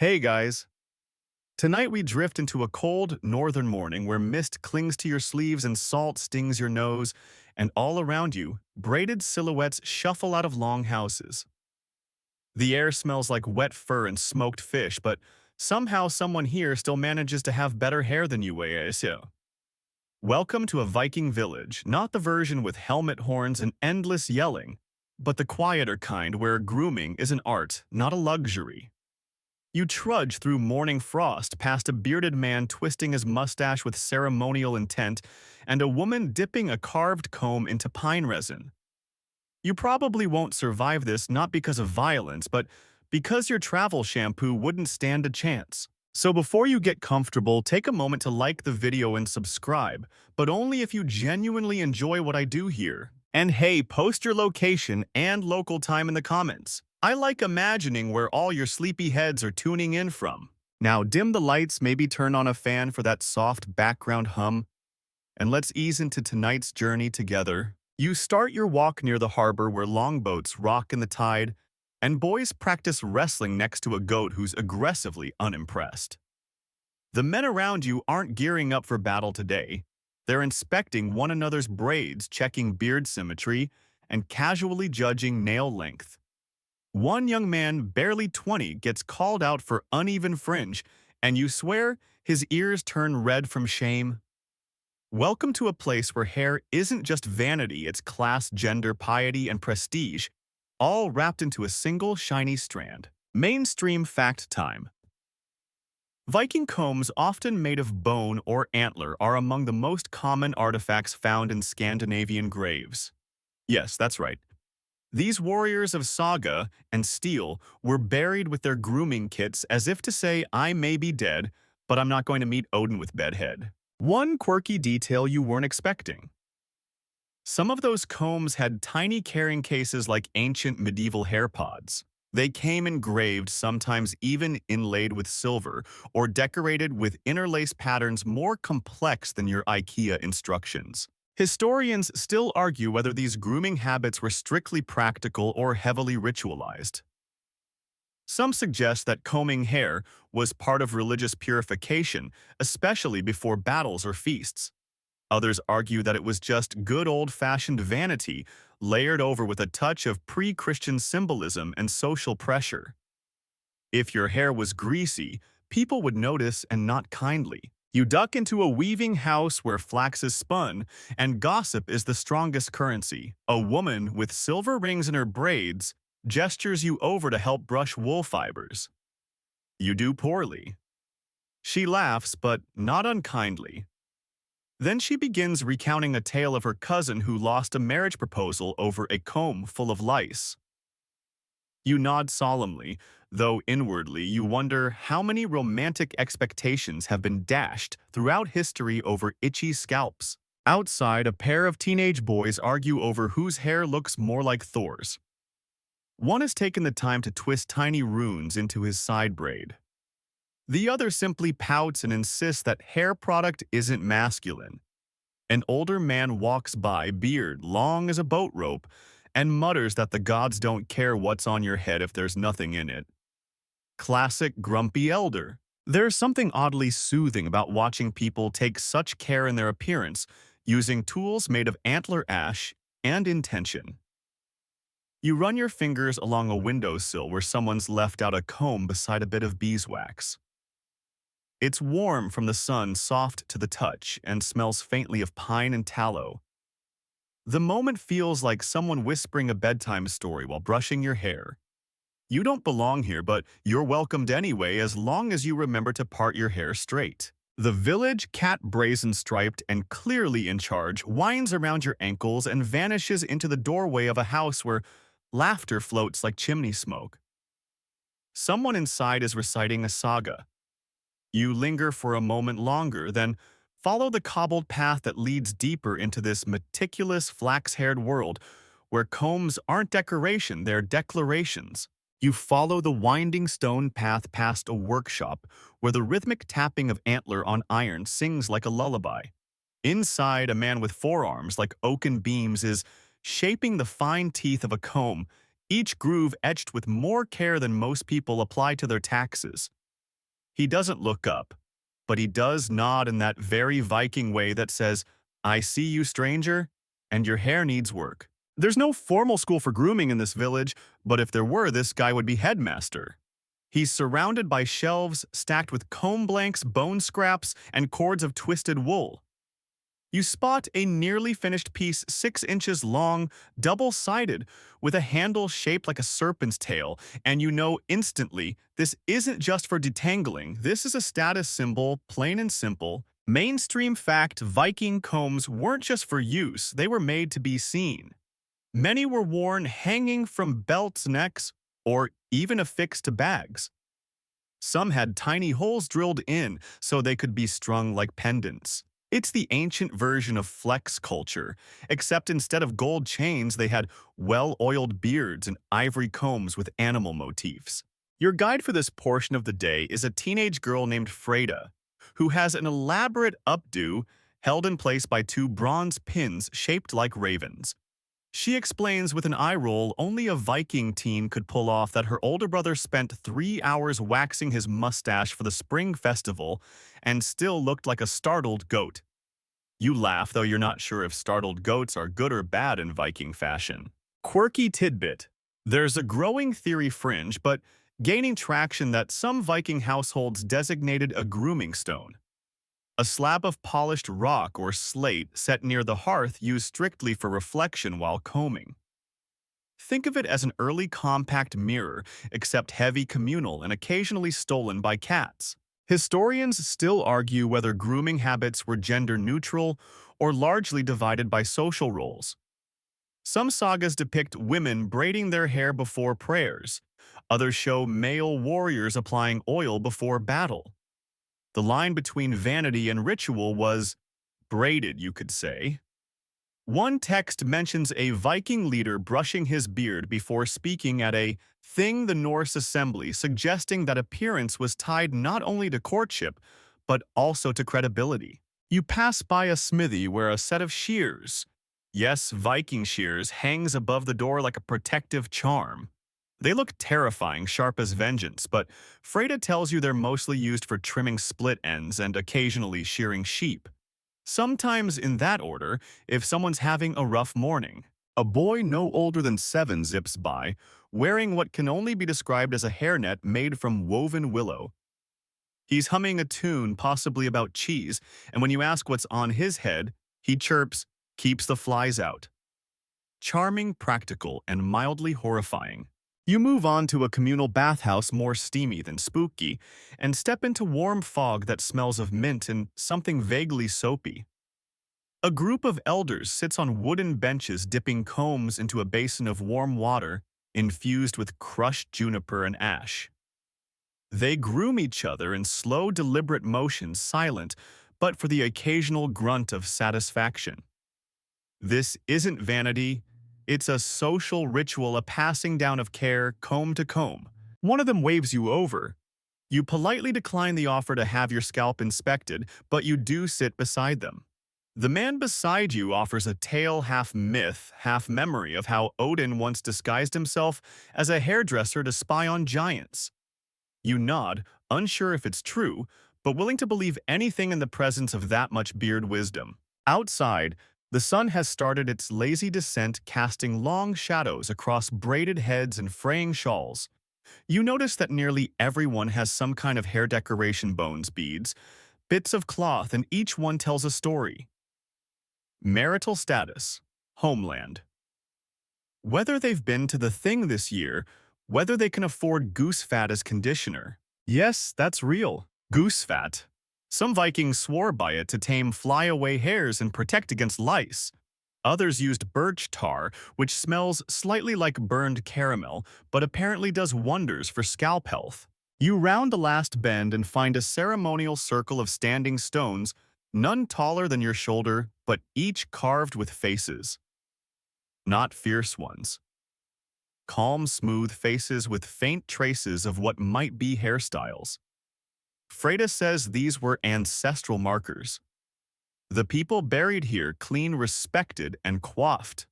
Hey guys! Tonight we drift into a cold, northern morning where mist clings to your sleeves and salt stings your nose, and all around you, braided silhouettes shuffle out of longhouses. The air smells like wet fur and smoked fish, but somehow someone here still manages to have better hair than you, so. Welcome to a Viking village, not the version with helmet horns and endless yelling, but the quieter kind where grooming is an art, not a luxury. You trudge through morning frost past a bearded man twisting his mustache with ceremonial intent and a woman dipping a carved comb into pine resin. You probably won't survive this not because of violence, but because your travel shampoo wouldn't stand a chance. So before you get comfortable, take a moment to like the video and subscribe, but only if you genuinely enjoy what I do here. And hey, post your location and local time in the comments. I like imagining where all your sleepy heads are tuning in from. Now dim the lights, maybe turn on a fan for that soft background hum, and let's ease into tonight's journey together. You start your walk near the harbor where longboats rock in the tide, and boys practice wrestling next to a goat who's aggressively unimpressed. The men around you aren't gearing up for battle today. They're inspecting one another's braids, checking beard symmetry, and casually judging nail length. One young man, barely 20, gets called out for uneven fringe, and you swear his ears turn red from shame. Welcome to a place where hair isn't just vanity, it's class, gender, piety, and prestige, all wrapped into a single shiny strand. Mainstream fact time. Viking combs, often made of bone or antler, are among the most common artifacts found in Scandinavian graves. Yes, that's right. These warriors of saga and steel were buried with their grooming kits as if to say, I may be dead, but I'm not going to meet Odin with bedhead. One quirky detail you weren't expecting. Some of those combs had tiny carrying cases like ancient medieval hair pods. They came engraved, sometimes even inlaid with silver, or decorated with interlaced patterns more complex than your IKEA instructions. Historians still argue whether these grooming habits were strictly practical or heavily ritualized. Some suggest that combing hair was part of religious purification, especially before battles or feasts. Others argue that it was just good old-fashioned vanity, layered over with a touch of pre-Christian symbolism and social pressure. If your hair was greasy, people would notice and not kindly. You duck into a weaving house where flax is spun, and gossip is the strongest currency. A woman with silver rings in her braids gestures you over to help brush wool fibers. You do poorly. She laughs, but not unkindly. Then she begins recounting a tale of her cousin who lost a marriage proposal over a comb full of lice. You nod solemnly, though inwardly you wonder how many romantic expectations have been dashed throughout history over itchy scalps. Outside, a pair of teenage boys argue over whose hair looks more like Thor's. One has taken the time to twist tiny runes into his side braid. The other simply pouts and insists that hair product isn't masculine. An older man walks by, beard long as a boat rope, and mutters that the gods don't care what's on your head if there's nothing in it. Classic grumpy elder. There's something oddly soothing about watching people take such care in their appearance, using tools made of antler ash and intention. You run your fingers along a windowsill where someone's left out a comb beside a bit of beeswax. It's warm from the sun, soft to the touch, and smells faintly of pine and tallow. The moment feels like someone whispering a bedtime story while brushing your hair. You don't belong here, but you're welcomed anyway as long as you remember to part your hair straight. The village cat, brazen-striped and clearly in charge, winds around your ankles and vanishes into the doorway of a house where laughter floats like chimney smoke. Someone inside is reciting a saga. You linger for a moment longer, then follow the cobbled path that leads deeper into this meticulous flax-haired world where combs aren't decoration, they're declarations. You follow the winding stone path past a workshop where the rhythmic tapping of antler on iron sings like a lullaby. Inside, a man with forearms like oaken beams is shaping the fine teeth of a comb, each groove etched with more care than most people apply to their taxes. He doesn't look up, but he does nod in that very Viking way that says, "I see you, stranger, and your hair needs work." There's no formal school for grooming in this village, but if there were, this guy would be headmaster. He's surrounded by shelves stacked with comb blanks, bone scraps, and cords of twisted wool. You spot a nearly finished piece 6 inches long, double-sided, with a handle shaped like a serpent's tail, and you know instantly this isn't just for detangling, this is a status symbol, plain and simple. Mainstream fact, Viking combs weren't just for use, they were made to be seen. Many were worn hanging from belts' necks, or even affixed to bags. Some had tiny holes drilled in so they could be strung like pendants. It's the ancient version of flex culture, except instead of gold chains, they had well-oiled beards and ivory combs with animal motifs. Your guide for this portion of the day is a teenage girl named Freda, who has an elaborate updo held in place by 2 bronze pins shaped like ravens. She explains with an eye roll only a Viking teen could pull off that her older brother spent 3 hours waxing his mustache for the spring festival and still looked like a startled goat. You laugh, though you're not sure if startled goats are good or bad in Viking fashion. Quirky tidbit. There's a growing theory fringe, but gaining traction that some Viking households designated a grooming stone. A slab of polished rock or slate set near the hearth used strictly for reflection while combing. Think of it as an early compact mirror, except heavy communal and occasionally stolen by cats. Historians still argue whether grooming habits were gender-neutral or largely divided by social roles. Some sagas depict women braiding their hair before prayers. Others show male warriors applying oil before battle. The line between vanity and ritual was braided, you could say. One text mentions a Viking leader brushing his beard before speaking at a thing the Norse assembly, suggesting that appearance was tied not only to courtship, but also to credibility. You pass by a smithy where a set of shears, yes, Viking shears, hangs above the door like a protective charm. They look terrifying, sharp as vengeance, but Freda tells you they're mostly used for trimming split ends and occasionally shearing sheep. Sometimes in that order, if someone's having a rough morning. A boy no older than 7 zips by, wearing what can only be described as a hairnet made from woven willow. He's humming a tune, possibly about cheese, and when you ask what's on his head, he chirps, "Keeps the flies out." Charming, practical, and mildly horrifying. You move on to a communal bathhouse more steamy than spooky, and step into warm fog that smells of mint and something vaguely soapy. A group of elders sits on wooden benches dipping combs into a basin of warm water infused with crushed juniper and ash. They groom each other in slow, deliberate motion, silent, but for the occasional grunt of satisfaction. This isn't vanity. It's a social ritual, a passing down of care, comb to comb. One of them waves you over. You politely decline the offer to have your scalp inspected, but you do sit beside them. The man beside you offers a tale half myth, half memory of how Odin once disguised himself as a hairdresser to spy on giants. You nod, unsure if it's true, but willing to believe anything in the presence of that much beard wisdom. Outside, the sun has started its lazy descent, casting long shadows across braided heads and fraying shawls. You notice that nearly everyone has some kind of hair decoration, bones, beads, bits of cloth, and each one tells a story. Marital status, homeland. Whether they've been to the thing this year, whether they can afford goose fat as conditioner. Yes, that's real. Goose fat. Some Vikings swore by it to tame flyaway hairs and protect against lice. Others used birch tar, which smells slightly like burned caramel, but apparently does wonders for scalp health. You round the last bend and find a ceremonial circle of standing stones, none taller than your shoulder, but each carved with faces. Not fierce ones. Calm, smooth faces with faint traces of what might be hairstyles. Freda says these were ancestral markers. The people buried here clean, respected, and coiffed.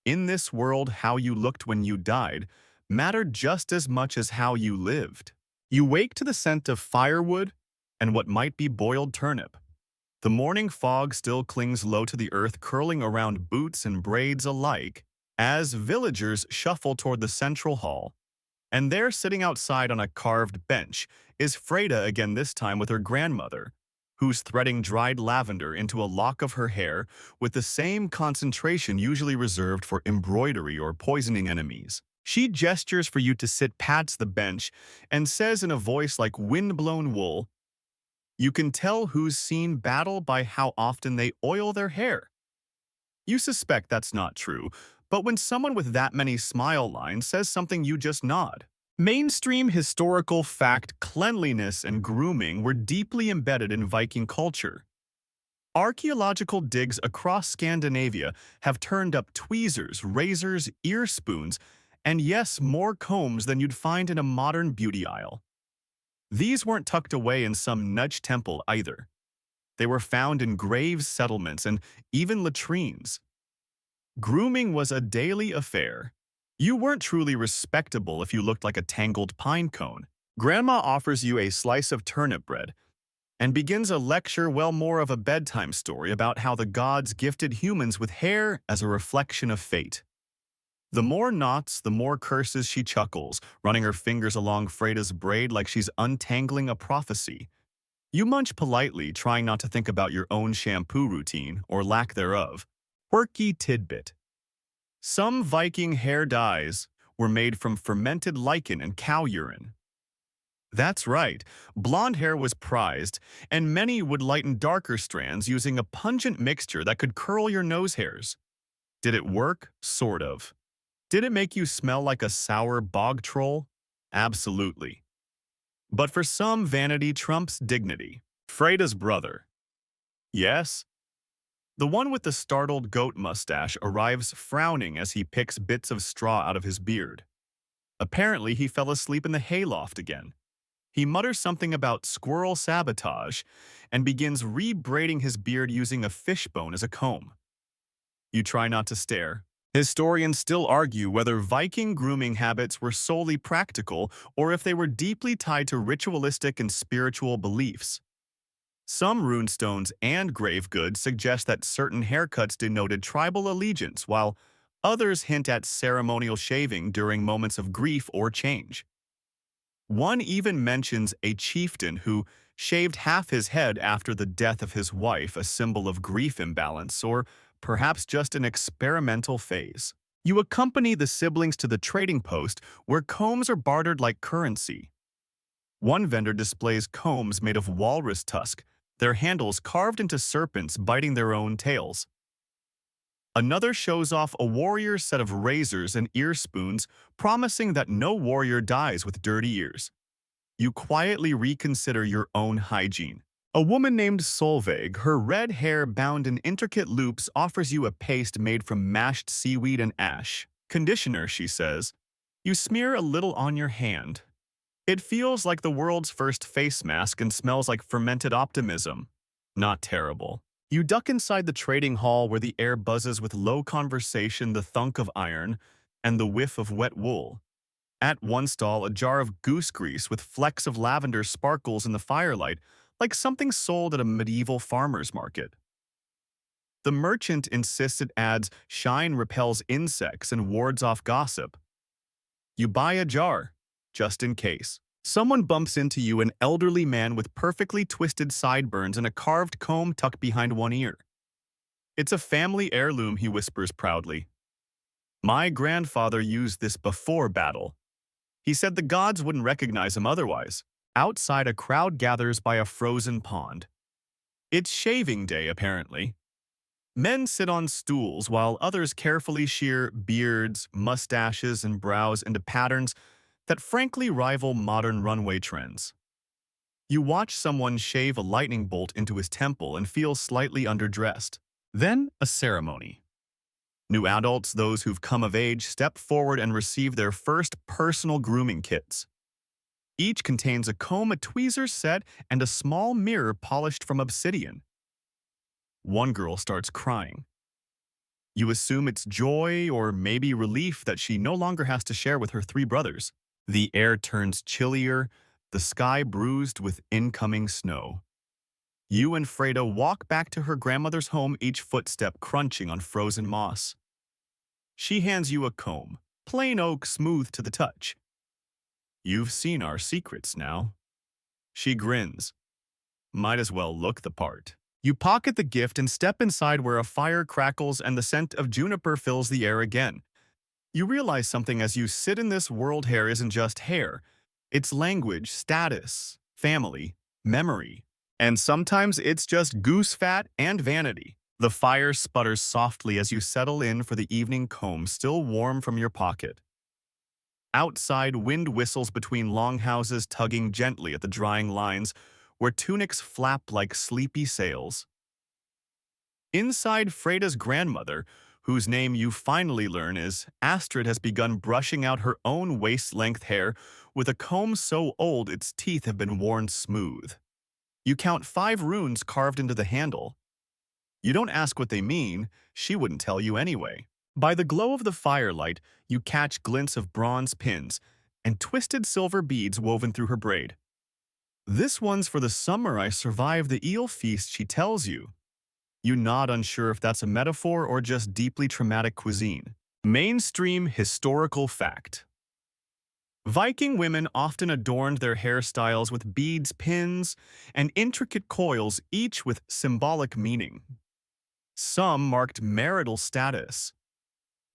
In this world, how you looked when you died mattered just as much as how you lived. You wake to the scent of firewood and what might be boiled turnip. The morning fog still clings low to the earth, curling around boots and braids alike, as villagers shuffle toward the central hall. And there, sitting outside on a carved bench, is Freda again, this time with her grandmother, who's threading dried lavender into a lock of her hair with the same concentration usually reserved for embroidery or poisoning enemies. She gestures for you to sit, pats the bench, and says in a voice like wind-blown wool, "You can tell who's seen battle by how often they oil their hair." You suspect that's not true, but when someone with that many smile lines says something, you just nod. Mainstream historical fact, cleanliness and grooming were deeply embedded in Viking culture. Archaeological digs across Scandinavia have turned up tweezers, razors, ear spoons, and yes, more combs than you'd find in a modern beauty aisle. These weren't tucked away in some nudge temple either. They were found in graves, settlements, and even latrines. Grooming was a daily affair. You weren't truly respectable if you looked like a tangled pine cone. Grandma offers you a slice of turnip bread and begins a lecture, well, more of a bedtime story about how the gods gifted humans with hair as a reflection of fate. The more knots, the more curses, she chuckles, running her fingers along Freda's braid like she's untangling a prophecy. You munch politely, trying not to think about your own shampoo routine, or lack thereof. Quirky tidbit. Some Viking hair dyes were made from fermented lichen and cow urine. That's right, blonde hair was prized, and many would lighten darker strands using a pungent mixture that could curl your nose hairs. Did it work? Sort of. Did it make you smell like a sour bog troll? Absolutely. But for some, vanity trumps dignity. Freda's brother. Yes, the one with the startled goat mustache arrives frowning as he picks bits of straw out of his beard. Apparently, he fell asleep in the hayloft again. He mutters something about squirrel sabotage and begins re-braiding his beard using a fishbone as a comb. You try not to stare. Historians still argue whether Viking grooming habits were solely practical or if they were deeply tied to ritualistic and spiritual beliefs. Some runestones and grave goods suggest that certain haircuts denoted tribal allegiance, while others hint at ceremonial shaving during moments of grief or change. One even mentions a chieftain who shaved half his head after the death of his wife, a symbol of grief imbalance, or perhaps just an experimental phase. You accompany the siblings to the trading post, where combs are bartered like currency. One vendor displays combs made of walrus tusk, their handles carved into serpents biting their own tails. Another shows off a warrior's set of razors and ear spoons, promising that no warrior dies with dirty ears. You quietly reconsider your own hygiene. A woman named Solveig, her red hair bound in intricate loops, offers you a paste made from mashed seaweed and ash. Conditioner, she says. You smear a little on your hand. It feels like the world's first face mask and smells like fermented optimism. Not terrible. You duck inside the trading hall where the air buzzes with low conversation, the thunk of iron, and the whiff of wet wool. At one stall, a jar of goose grease with flecks of lavender sparkles in the firelight, like something sold at a medieval farmer's market. The merchant insists it adds shine, repels insects, and wards off gossip. You buy a jar, just in case. Someone bumps into you, an elderly man with perfectly twisted sideburns and a carved comb tucked behind one ear. It's a family heirloom, he whispers proudly. My grandfather used this before battle. He said the gods wouldn't recognize him otherwise. Outside, a crowd gathers by a frozen pond. It's shaving day, apparently. Men sit on stools while others carefully shear beards, mustaches, and brows into patterns that frankly rival modern runway trends. You watch someone shave a lightning bolt into his temple and feel slightly underdressed. Then, a ceremony. New adults, those who've come of age, step forward and receive their first personal grooming kits. Each contains a comb, a tweezers set, and a small mirror polished from obsidian. One girl starts crying. You assume it's joy or maybe relief that she no longer has to share with her 3 brothers. The air turns chillier, the sky bruised with incoming snow. You and Freda walk back to her grandmother's home, each footstep crunching on frozen moss. She hands you a comb, plain oak smooth to the touch. You've seen our secrets now. She grins. Might as well look the part. You pocket the gift and step inside where a fire crackles and the scent of juniper fills the air again. You realize something as you sit in this world. Hair isn't just hair. It's language, status, family, memory. And sometimes it's just goose fat and vanity. The fire sputters softly as you settle in for the evening comb still warm from your pocket. Outside, wind whistles between longhouses, tugging gently at the drying lines, where tunics flap like sleepy sails. Inside, Freda's grandmother, whose name you finally learn is Astrid, has begun brushing out her own waist-length hair with a comb so old its teeth have been worn smooth. You count 5 runes carved into the handle. You don't ask what they mean, she wouldn't tell you anyway. By the glow of the firelight, you catch glints of bronze pins and twisted silver beads woven through her braid. This one's for the summer I survived the eel feast, she tells you. You nod, unsure if that's a metaphor or just deeply traumatic cuisine. Mainstream historical fact. Viking women often adorned their hairstyles with beads, pins, and intricate coils, each with symbolic meaning. Some marked marital status.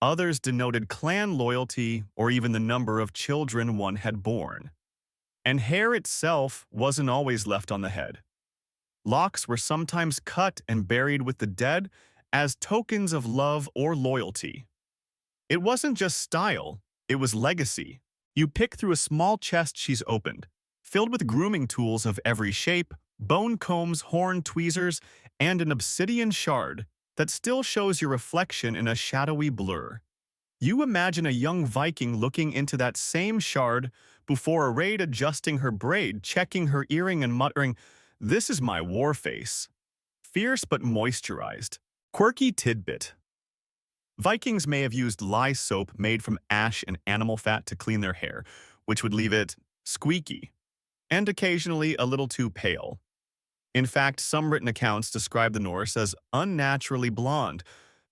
Others denoted clan loyalty or even the number of children one had born. And hair itself wasn't always left on the head. Locks were sometimes cut and buried with the dead as tokens of love or loyalty. It wasn't just style, it was legacy. You pick through a small chest she's opened, filled with grooming tools of every shape, bone combs, horn tweezers, and an obsidian shard that still shows your reflection in a shadowy blur. You imagine a young Viking looking into that same shard before a raid, adjusting her braid, checking her earring, and muttering, "This is my war face." Fierce but moisturized. Quirky tidbit. Vikings may have used lye soap made from ash and animal fat to clean their hair, which would leave it squeaky, and occasionally a little too pale. In fact, some written accounts describe the Norse as unnaturally blonde.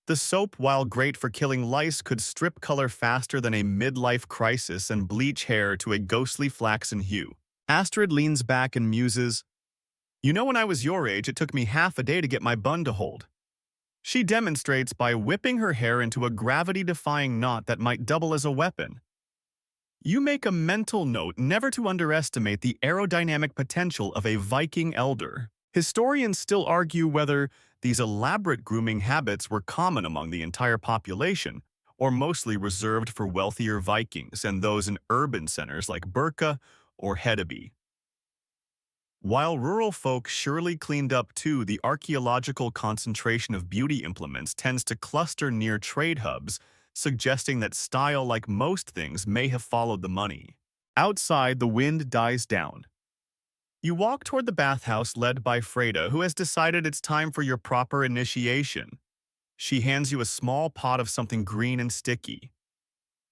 The soap, while great for killing lice, could strip color faster than a midlife crisis and bleach hair to a ghostly flaxen hue. Astrid leans back and muses, "You know, when I was your age, it took me half a day to get my bun to hold." She demonstrates by whipping her hair into a gravity-defying knot that might double as a weapon. You make a mental note never to underestimate the aerodynamic potential of a Viking elder. Historians still argue whether these elaborate grooming habits were common among the entire population, or mostly reserved for wealthier Vikings and those in urban centers like Birka or Hedeby. While rural folk surely cleaned up too, the archaeological concentration of beauty implements tends to cluster near trade hubs, suggesting that style, like most things, may have followed the money. Outside, the wind dies down. You walk toward the bathhouse led by Freda, who has decided it's time for your proper initiation. She hands you a small pot of something green and sticky.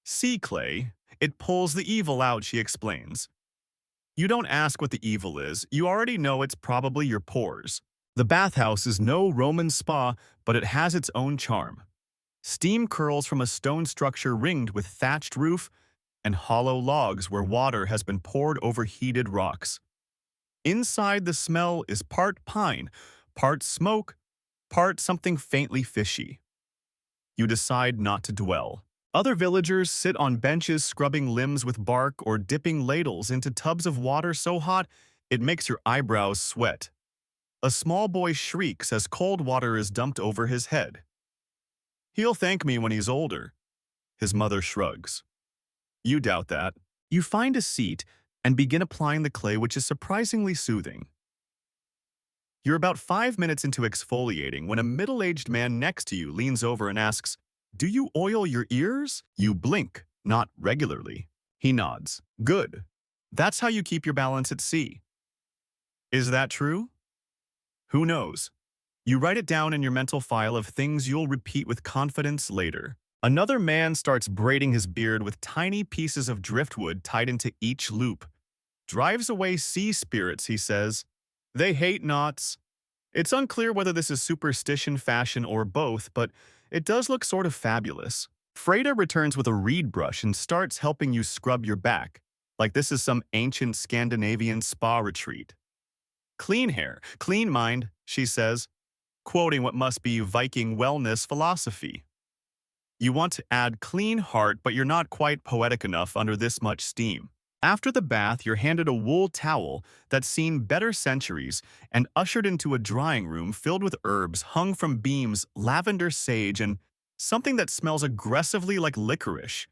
"Sea clay. It pulls the evil out," she explains. You don't ask what the evil is. You already know it's probably your pores. The bathhouse is no Roman spa, but it has its own charm. Steam curls from a stone structure ringed with thatched roof and hollow logs where water has been poured over heated rocks. Inside, the smell is part pine, part smoke, part something faintly fishy. You decide not to dwell. Other villagers sit on benches scrubbing limbs with bark or dipping ladles into tubs of water so hot it makes your eyebrows sweat. A small boy shrieks as cold water is dumped over his head. "He'll thank me when he's older." His mother shrugs. You doubt that. You find a seat and begin applying the clay, which is surprisingly soothing. You're about 5 minutes into exfoliating when a middle-aged man next to you leans over and asks, "Do you oil your ears?" You blink, "Not regularly." He nods. "Good. That's how you keep your balance at sea." Is that true? Who knows? You write it down in your mental file of things you'll repeat with confidence later. Another man starts braiding his beard with tiny pieces of driftwood tied into each loop. drives away sea spirits, he says. They hate knots. It's unclear whether this is superstition, fashion, or both, but it does look sort of fabulous. Freda returns with a reed brush and starts helping you scrub your back, like this is some ancient Scandinavian spa retreat. Clean hair, clean mind, she says, quoting what must be Viking wellness philosophy. You want to add clean heart, but you're not quite poetic enough under this much steam. After the bath, you're handed a wool towel that's seen better centuries and ushered into a drying room filled with herbs hung from beams, lavender, sage, and something that smells aggressively like licorice.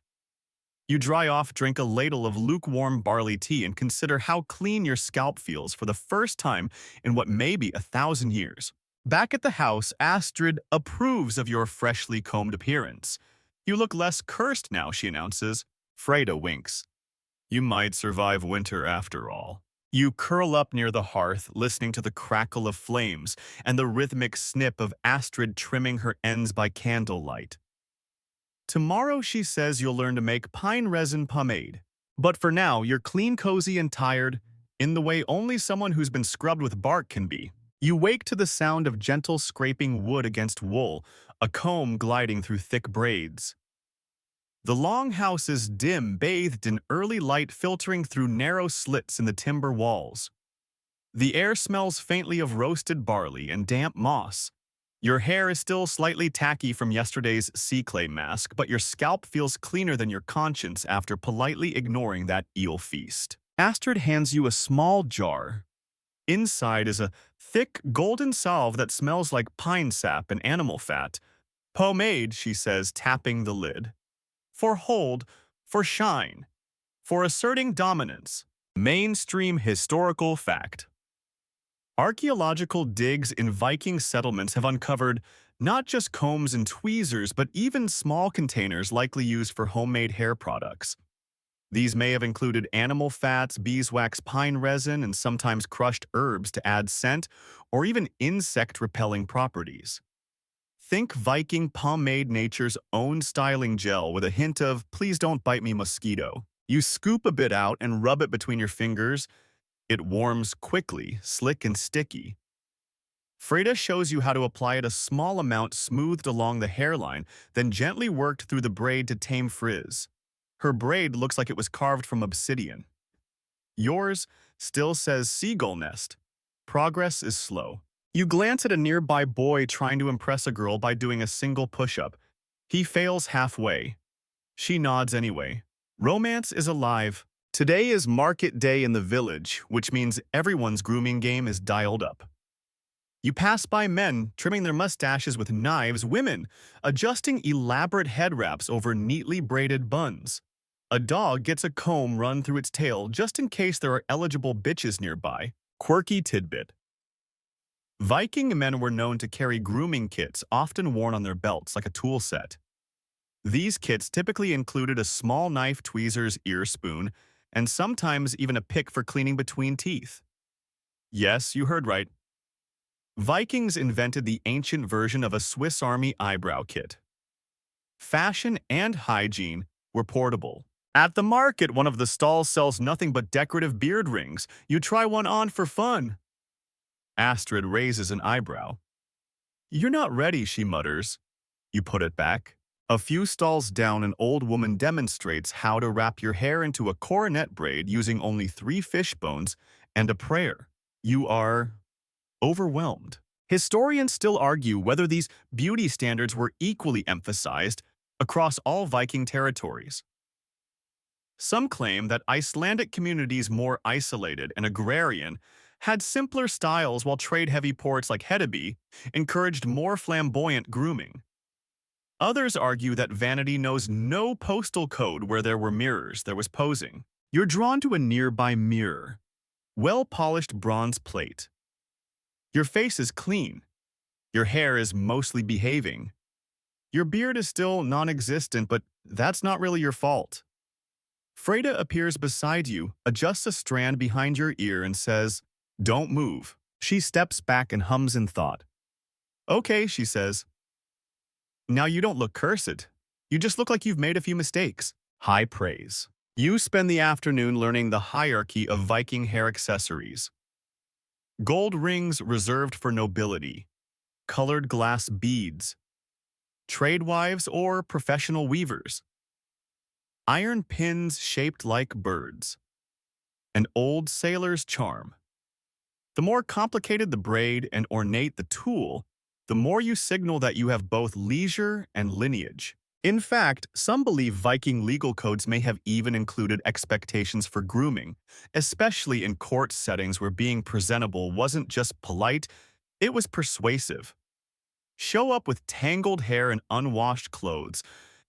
You dry off, drink a ladle of lukewarm barley tea, and consider how clean your scalp feels for the first time in what may be 1,000 years. Back at the house, Astrid approves of your freshly combed appearance. You look less cursed now, she announces. Freda winks. You might survive winter after all. You curl up near the hearth, listening to the crackle of flames and the rhythmic snip of Astrid trimming her ends by candlelight. Tomorrow, she says, you'll learn to make pine resin pomade. But for now, you're clean, cozy, and tired, in the way only someone who's been scrubbed with bark can be. You wake to the sound of gentle scraping wood against wool, a comb gliding through thick braids. The longhouse is dim, bathed in early light filtering through narrow slits in the timber walls. The air smells faintly of roasted barley and damp moss. Your hair is still slightly tacky from yesterday's sea clay mask, but your scalp feels cleaner than your conscience after politely ignoring that eel feast. Astrid hands you a small jar. Inside is a thick, golden salve that smells like pine sap and animal fat. Pomade, she says, tapping the lid. For hold, for shine, for asserting dominance. Mainstream historical fact. Archaeological digs in Viking settlements have uncovered not just combs and tweezers, but even small containers likely used for homemade hair products. These may have included animal fats, beeswax, pine resin, and sometimes crushed herbs to add scent or even insect-repelling properties. Think Viking pomade, nature's own styling gel with a hint of "please don't bite me, mosquito." You scoop a bit out and rub it between your fingers. It warms quickly, slick and sticky. Freda shows you how to apply it, a small amount smoothed along the hairline, then gently worked through the braid to tame frizz. Her braid looks like it was carved from obsidian. Yours still says seagull nest. Progress is slow. You glance at a nearby boy trying to impress a girl by doing a single push-up. He fails halfway. She nods anyway. Romance is alive. Today is market day in the village, which means everyone's grooming game is dialed up. You pass by men trimming their mustaches with knives, women adjusting elaborate head wraps over neatly braided buns. A dog gets a comb run through its tail just in case there are eligible bitches nearby. Quirky tidbit. Viking men were known to carry grooming kits, often worn on their belts like a tool set. These kits typically included a small knife, tweezers, ear spoon, and sometimes even a pick for cleaning between teeth. Yes, you heard right. Vikings invented the ancient version of a Swiss Army eyebrow kit. Fashion and hygiene were portable. At the market, one of the stalls sells nothing but decorative beard rings. You try one on for fun. Astrid raises an eyebrow. You're not ready, she mutters. You put it back. A few stalls down, an old woman demonstrates how to wrap your hair into a coronet braid using only 3 fish bones and a prayer. You are overwhelmed. Historians still argue whether these beauty standards were equally emphasized across all Viking territories. Some claim that Icelandic communities, more isolated and agrarian, had simpler styles, while trade-heavy ports like Hedeby encouraged more flamboyant grooming. Others argue that vanity knows no postal code. Where there were mirrors, there was posing. You're drawn to a nearby mirror. Well-polished bronze plate. Your face is clean. Your hair is mostly behaving. Your beard is still non-existent, but that's not really your fault. Freda appears beside you, adjusts a strand behind your ear, and says, "Don't move." She steps back and hums in thought. "Okay," she says. "Now you don't look cursed. You just look like you've made a few mistakes." High praise. You spend the afternoon learning the hierarchy of Viking hair accessories. Gold rings reserved for nobility, colored glass beads, trade wives or professional weavers, iron pins shaped like birds, an old sailor's charm. The more complicated the braid and ornate the tool, the more you signal that you have both leisure and lineage. In fact, some believe Viking legal codes may have even included expectations for grooming, especially in court settings where being presentable wasn't just polite, it was persuasive. Show up with tangled hair and unwashed clothes,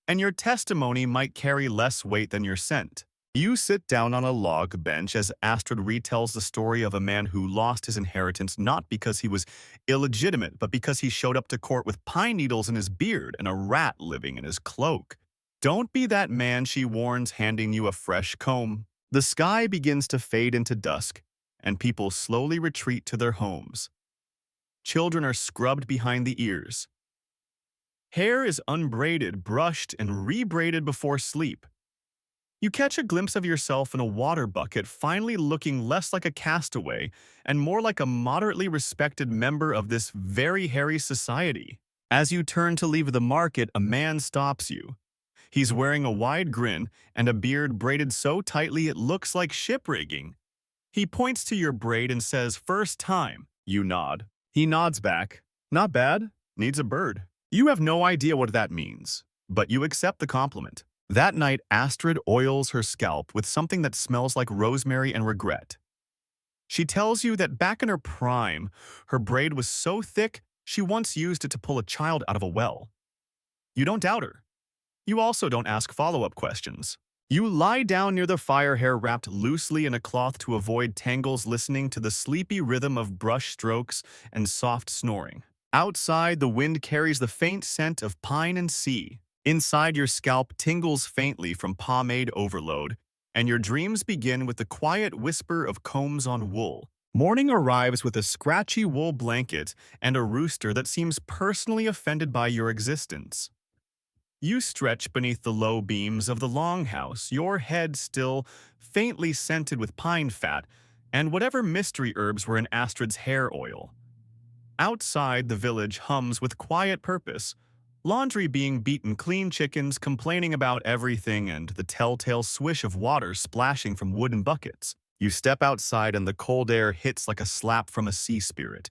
and your testimony might carry less weight than your scent. You sit down on a log bench as Astrid retells the story of a man who lost his inheritance not because he was illegitimate, but because he showed up to court with pine needles in his beard and a rat living in his cloak. Don't be that man, she warns, handing you a fresh comb. The sky begins to fade into dusk, and people slowly retreat to their homes. Children are scrubbed behind the ears. Hair is unbraided, brushed, and rebraided before sleep. You catch a glimpse of yourself in a water bucket, finally looking less like a castaway and more like a moderately respected member of this very hairy society. As you turn to leave the market, a man stops you. He's wearing a wide grin and a beard braided so tightly it looks like ship rigging. He points to your braid and says, "First time." You nod. He nods back. "Not bad. Needs a bird." You have no idea what that means, but you accept the compliment. That night, Astrid oils her scalp with something that smells like rosemary and regret. She tells you that back in her prime, her braid was so thick she once used it to pull a child out of a well. You don't doubt her. You also don't ask follow-up questions. You lie down near the fire, hair wrapped loosely in a cloth to avoid tangles, listening to the sleepy rhythm of brush strokes and soft snoring. Outside, the wind carries the faint scent of pine and sea. Inside, your scalp tingles faintly from pomade overload, and your dreams begin with the quiet whisper of combs on wool. Morning arrives with a scratchy wool blanket and a rooster that seems personally offended by your existence. You stretch beneath the low beams of the longhouse, your head still faintly scented with pine fat and whatever mystery herbs were in Astrid's hair oil. Outside, the village hums with quiet purpose. Laundry being beaten clean, chickens complaining about everything, and the telltale swish of water splashing from wooden buckets. You step outside and the cold air hits like a slap from a sea spirit.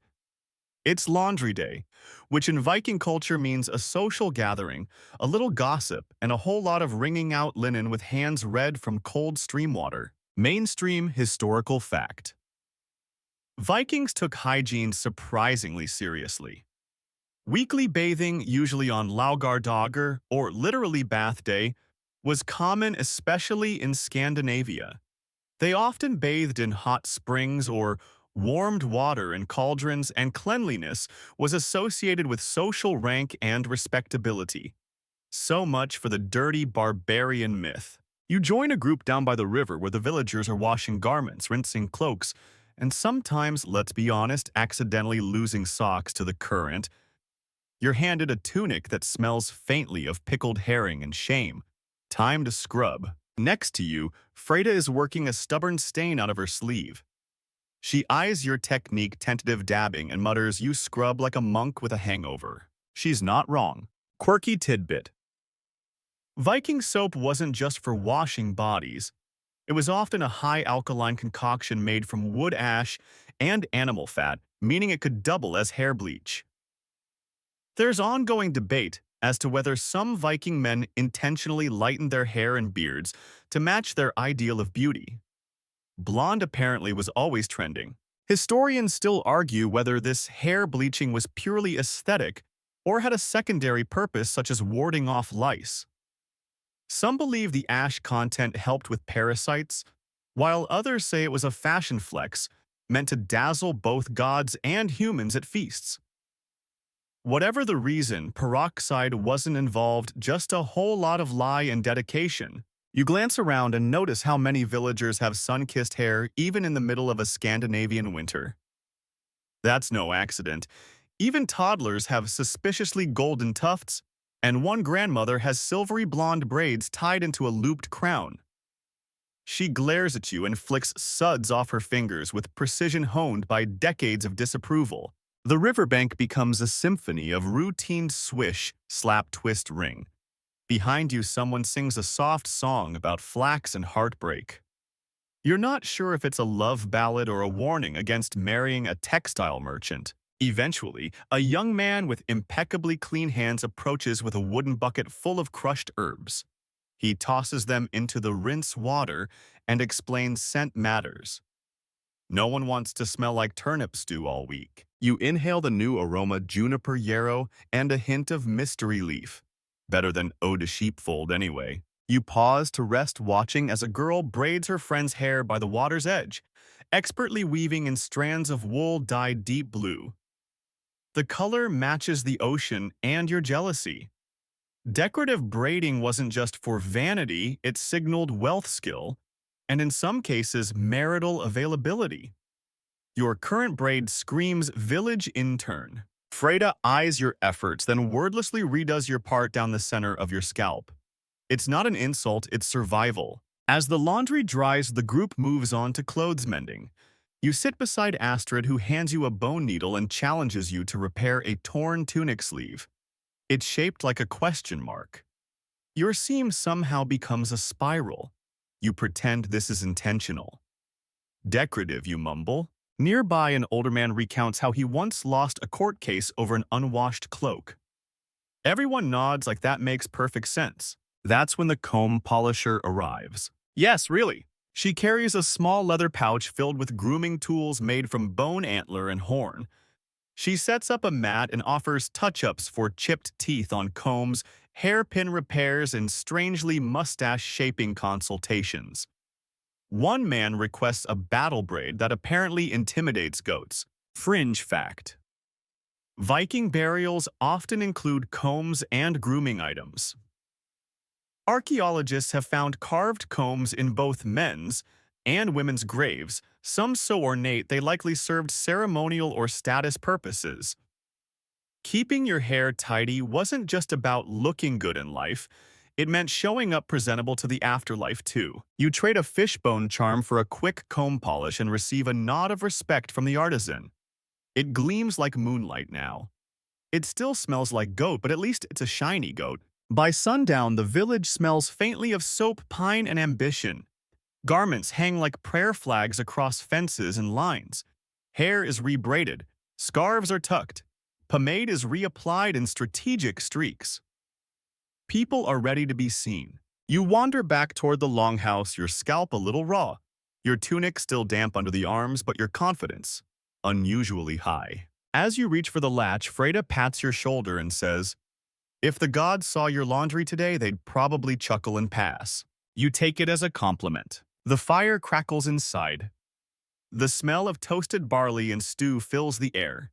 It's laundry day, which in Viking culture means a social gathering, a little gossip, and a whole lot of wringing out linen with hands red from cold stream water. Mainstream historical fact. Vikings took hygiene surprisingly seriously. Weekly bathing, usually on Laugardagur, or literally bath day, was common especially in Scandinavia. They often bathed in hot springs or warmed water in cauldrons, and cleanliness was associated with social rank and respectability. So much for the dirty barbarian myth. You join a group down by the river where the villagers are washing garments, rinsing cloaks, and sometimes, let's be honest, accidentally losing socks to the current. You're handed a tunic that smells faintly of pickled herring and shame. Time to scrub. Next to you, Freda is working a stubborn stain out of her sleeve. She eyes your technique, tentative dabbing, and mutters, "You scrub like a monk with a hangover." She's not wrong. Quirky tidbit. Viking soap wasn't just for washing bodies. It was often a high alkaline concoction made from wood ash and animal fat, meaning it could double as hair bleach. There's ongoing debate as to whether some Viking men intentionally lightened their hair and beards to match their ideal of beauty. Blonde apparently was always trending. Historians still argue whether this hair bleaching was purely aesthetic or had a secondary purpose such as warding off lice. Some believe the ash content helped with parasites, while others say it was a fashion flex meant to dazzle both gods and humans at feasts. Whatever the reason, peroxide wasn't involved, just a whole lot of lie and dedication. You glance around and notice how many villagers have sun-kissed hair even in the middle of a Scandinavian winter. That's no accident. Even toddlers have suspiciously golden tufts, and one grandmother has silvery blonde braids tied into a looped crown. She glares at you and flicks suds off her fingers with precision honed by decades of disapproval. The riverbank becomes a symphony of routine swish, slap, twist, ring. Behind you, someone sings a soft song about flax and heartbreak. You're not sure if it's a love ballad or a warning against marrying a textile merchant. Eventually, a young man with impeccably clean hands approaches with a wooden bucket full of crushed herbs. He tosses them into the rinse water and explains scent matters. No one wants to smell like turnip stew all week. You inhale the new aroma juniper yarrow and a hint of mystery leaf. Better than eau de sheepfold anyway. You pause to rest watching as a girl braids her friend's hair by the water's edge, expertly weaving in strands of wool dyed deep blue. The color matches the ocean and your jealousy. Decorative braiding wasn't just for vanity, it signaled wealth skill, and in some cases, marital availability. Your current braid screams village intern. Freda eyes your efforts, then wordlessly redoes your part down the center of your scalp. It's not an insult, it's survival. As the laundry dries, the group moves on to clothes mending. You sit beside Astrid, who hands you a bone needle and challenges you to repair a torn tunic sleeve. It's shaped like a question mark. Your seam somehow becomes a spiral. You pretend this is intentional. Decorative, you mumble. Nearby, an older man recounts how he once lost a court case over an unwashed cloak. Everyone nods like that makes perfect sense. That's when the comb polisher arrives. Yes, really. She carries a small leather pouch filled with grooming tools made from bone, antler, and horn. She sets up a mat and offers touch-ups for chipped teeth on combs, hairpin repairs, and strangely mustache-shaping consultations. One man requests a battle braid that apparently intimidates goats. Fringe fact. Viking burials often include combs and grooming items. Archaeologists have found carved combs in both men's and women's graves, some so ornate they likely served ceremonial or status purposes. Keeping your hair tidy wasn't just about looking good in life, it meant showing up presentable to the afterlife too. You trade a fishbone charm for a quick comb polish and receive a nod of respect from the artisan. It gleams like moonlight now. It still smells like goat, but at least it's a shiny goat. By sundown, the village smells faintly of soap, pine, and ambition. Garments hang like prayer flags across fences and lines. Hair is rebraided. Scarves are tucked. Pomade is reapplied in strategic streaks. People are ready to be seen. You wander back toward the longhouse, your scalp a little raw. Your tunic still damp under the arms, but your confidence unusually high. As you reach for the latch, Freda pats your shoulder and says, "If the gods saw your laundry today, they'd probably chuckle and pass." You take it as a compliment. The fire crackles inside. The smell of toasted barley and stew fills the air.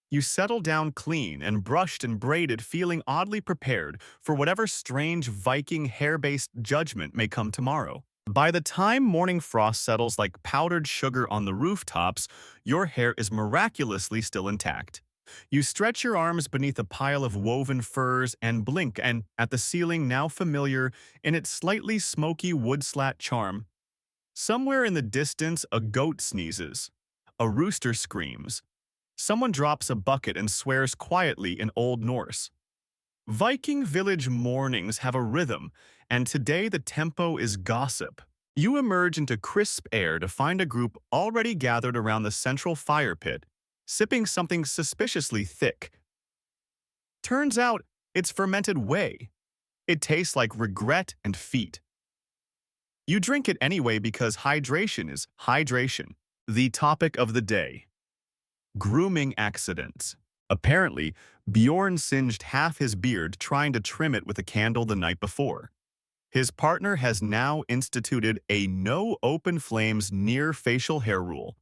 You settle down clean and brushed and braided, feeling oddly prepared for whatever strange Viking hair-based judgment may come tomorrow. By the time morning frost settles like powdered sugar on the rooftops, your hair is miraculously still intact. You stretch your arms beneath a pile of woven furs and blink at the ceiling, now familiar in its slightly smoky wood slat charm. Somewhere in the distance, a goat sneezes. A rooster screams. Someone drops a bucket and swears quietly in Old Norse. Viking village mornings have a rhythm, and today the tempo is gossip. You emerge into crisp air to find a group already gathered around the central fire pit, sipping something suspiciously thick. Turns out, it's fermented whey. It tastes like regret and feet. You drink it anyway because hydration is hydration. The topic of the day. Grooming accidents. Apparently, Bjorn singed half his beard trying to trim it with a candle the night before. His partner has now instituted a no open flames near facial hair rule,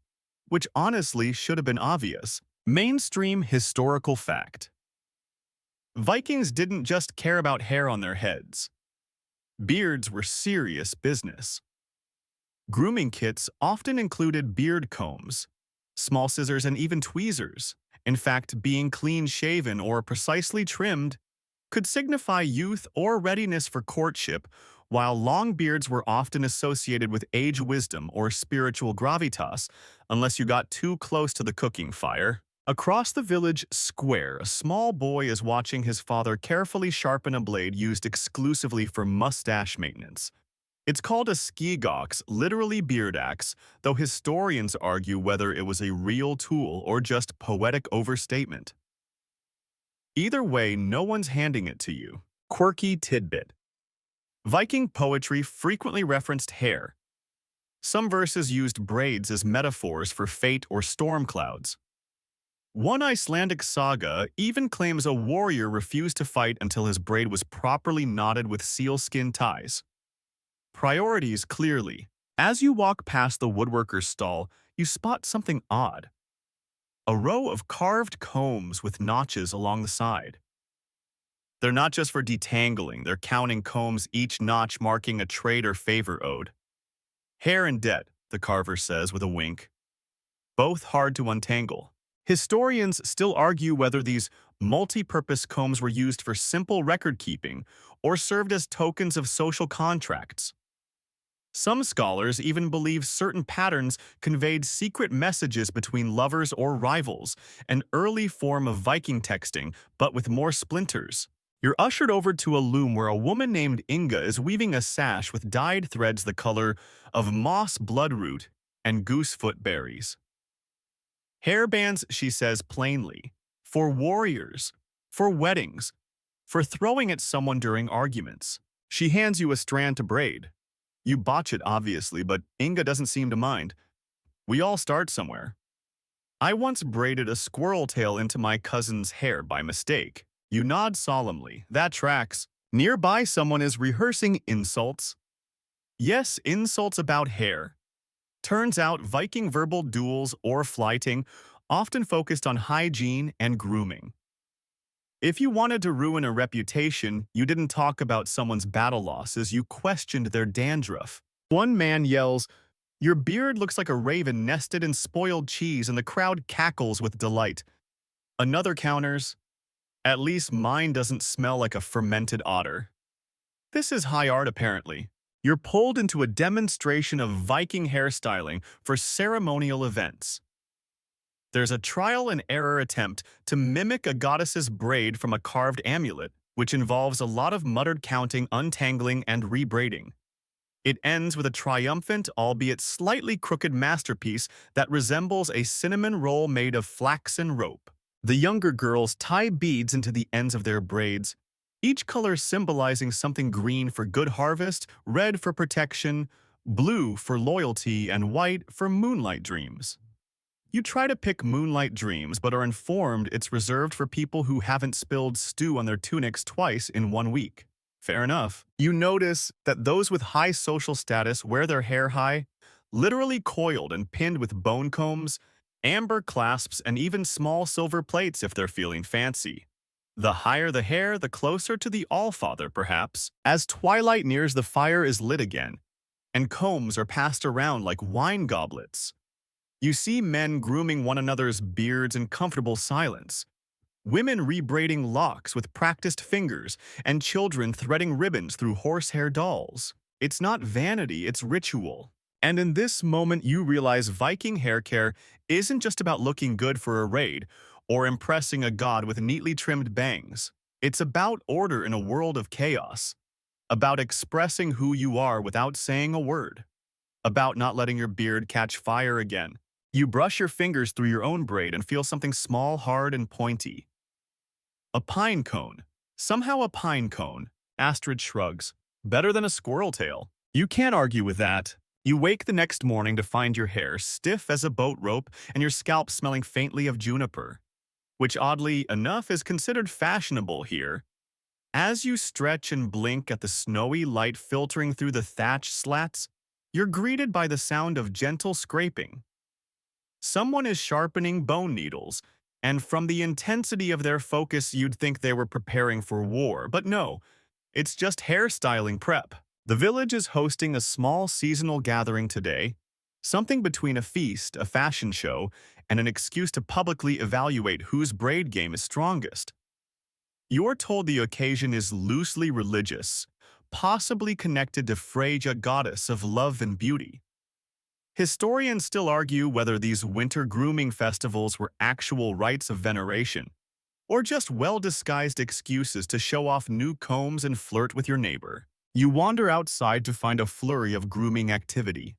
which honestly should have been obvious. Mainstream historical fact. Vikings didn't just care about hair on their heads. Beards were serious business. Grooming kits often included beard combs, small scissors, and even tweezers. In fact, being clean-shaven or precisely trimmed could signify youth or readiness for courtship, While long beards were often associated with age wisdom or spiritual gravitas, unless you got too close to the cooking fire. Across the village square, a small boy is watching his father carefully sharpen a blade used exclusively for mustache maintenance. It's called a skigox, literally beard axe, though historians argue whether it was a real tool or just poetic overstatement. Either way, no one's handing it to you. Quirky tidbit. Viking poetry frequently referenced hair. Some verses used braids as metaphors for fate or storm clouds. One Icelandic saga even claims a warrior refused to fight until his braid was properly knotted with sealskin ties. Priorities clearly. As you walk past the woodworker's stall, you spot something odd. A row of carved combs with notches along the side. They're not just for detangling, they're counting combs, each notch marking a trade or favor owed. Hair and debt, the carver says with a wink. Both hard to untangle. Historians still argue whether these multi-purpose combs were used for simple record-keeping or served as tokens of social contracts. Some scholars even believe certain patterns conveyed secret messages between lovers or rivals, an early form of Viking texting, but with more splinters. You're ushered over to a loom where a woman named Inga is weaving a sash with dyed threads the color of moss bloodroot and goosefoot berries. Hairbands, she says plainly, for warriors, for weddings, for throwing at someone during arguments. She hands you a strand to braid. You botch it, obviously, but Inga doesn't seem to mind. We all start somewhere. I once braided a squirrel tail into my cousin's hair by mistake. You nod solemnly. That tracks. Nearby, someone is rehearsing insults. Yes, insults about hair. Turns out Viking verbal duels or flyting often focused on hygiene and grooming. If you wanted to ruin a reputation, you didn't talk about someone's battle losses, you questioned their dandruff. One man yells, "Your beard looks like a raven nested in spoiled cheese," and the crowd cackles with delight. Another counters, "At least mine doesn't smell like a fermented otter." This is high art, apparently. You're pulled into a demonstration of Viking hairstyling for ceremonial events. There's a trial-and-error attempt to mimic a goddess's braid from a carved amulet, which involves a lot of muttered counting, untangling, and rebraiding. It ends with a triumphant, albeit slightly crooked masterpiece that resembles a cinnamon roll made of flaxen rope. The younger girls tie beads into the ends of their braids, each color symbolizing something: green for good harvest, red for protection, blue for loyalty, and white for moonlight dreams. You try to pick moonlight dreams, but are informed it's reserved for people who haven't spilled stew on their tunics twice in 1 week. Fair enough. You notice that those with high social status wear their hair high, literally coiled and pinned with bone combs, amber clasps, and even small silver plates if they're feeling fancy. The higher the hair, the closer to the Allfather, perhaps. As twilight nears, the fire is lit again, and combs are passed around like wine goblets. You see men grooming one another's beards in comfortable silence, women rebraiding locks with practiced fingers, and children threading ribbons through horsehair dolls. It's not vanity, it's ritual. And in this moment, you realize Viking haircare isn't just about looking good for a raid or impressing a god with neatly trimmed bangs. It's about order in a world of chaos, about expressing who you are without saying a word, about not letting your beard catch fire again. You brush your fingers through your own braid and feel something small, hard, and pointy. A pine cone. Somehow a pine cone. Astrid shrugs. Better than a squirrel tail. You can't argue with that. You wake the next morning to find your hair stiff as a boat rope and your scalp smelling faintly of juniper, which oddly enough is considered fashionable here. As you stretch and blink at the snowy light filtering through the thatch slats, you're greeted by the sound of gentle scraping. Someone is sharpening bone needles, and from the intensity of their focus you'd think they were preparing for war, but no, it's just hairstyling prep. The village is hosting a small seasonal gathering today, something between a feast, a fashion show, and an excuse to publicly evaluate whose braid game is strongest. You're told the occasion is loosely religious, possibly connected to Freyja, goddess of love and beauty. Historians still argue whether these winter grooming festivals were actual rites of veneration, or just well-disguised excuses to show off new combs and flirt with your neighbor. You wander outside to find a flurry of grooming activity.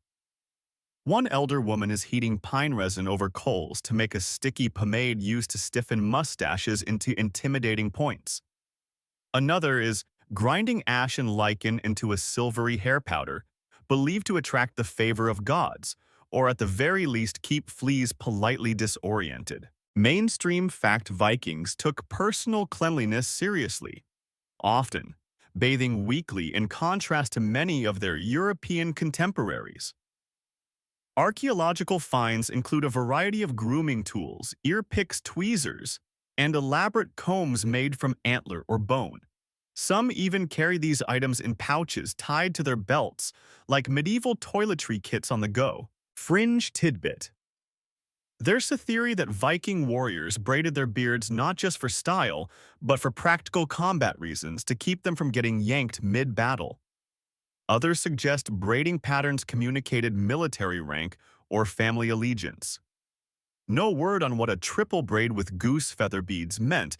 One elder woman is heating pine resin over coals to make a sticky pomade used to stiffen mustaches into intimidating points. Another is grinding ash and lichen into a silvery hair powder, believed to attract the favor of gods, or at the very least keep fleas politely disoriented. Mainstream fact Vikings took personal cleanliness seriously, often bathing weekly in contrast to many of their European contemporaries. Archaeological finds include a variety of grooming tools, ear picks, tweezers, and elaborate combs made from antler or bone. Some even carry these items in pouches tied to their belts, like medieval toiletry kits on the go. Fringe tidbit. There's a theory that Viking warriors braided their beards not just for style, but for practical combat reasons to keep them from getting yanked mid-battle. Others suggest braiding patterns communicated military rank or family allegiance. No word on what a triple braid with goose feather beads meant,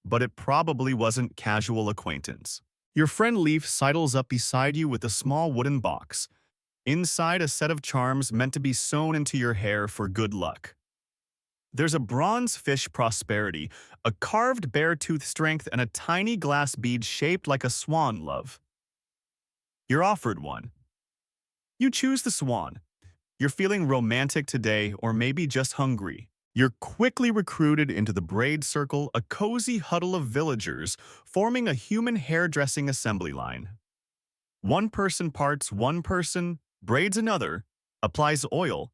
but it probably wasn't casual acquaintance. Your friend Leaf sidles up beside you with a small wooden box. Inside, a set of charms meant to be sewn into your hair for good luck. There's a bronze fish prosperity, a carved bear tooth strength, and a tiny glass bead shaped like a swan love. You're offered one. You choose the swan. You're feeling romantic today, or maybe just hungry. You're quickly recruited into the braid circle, a cozy huddle of villagers forming a human hairdressing assembly line. One person parts one person, braids another, applies oil,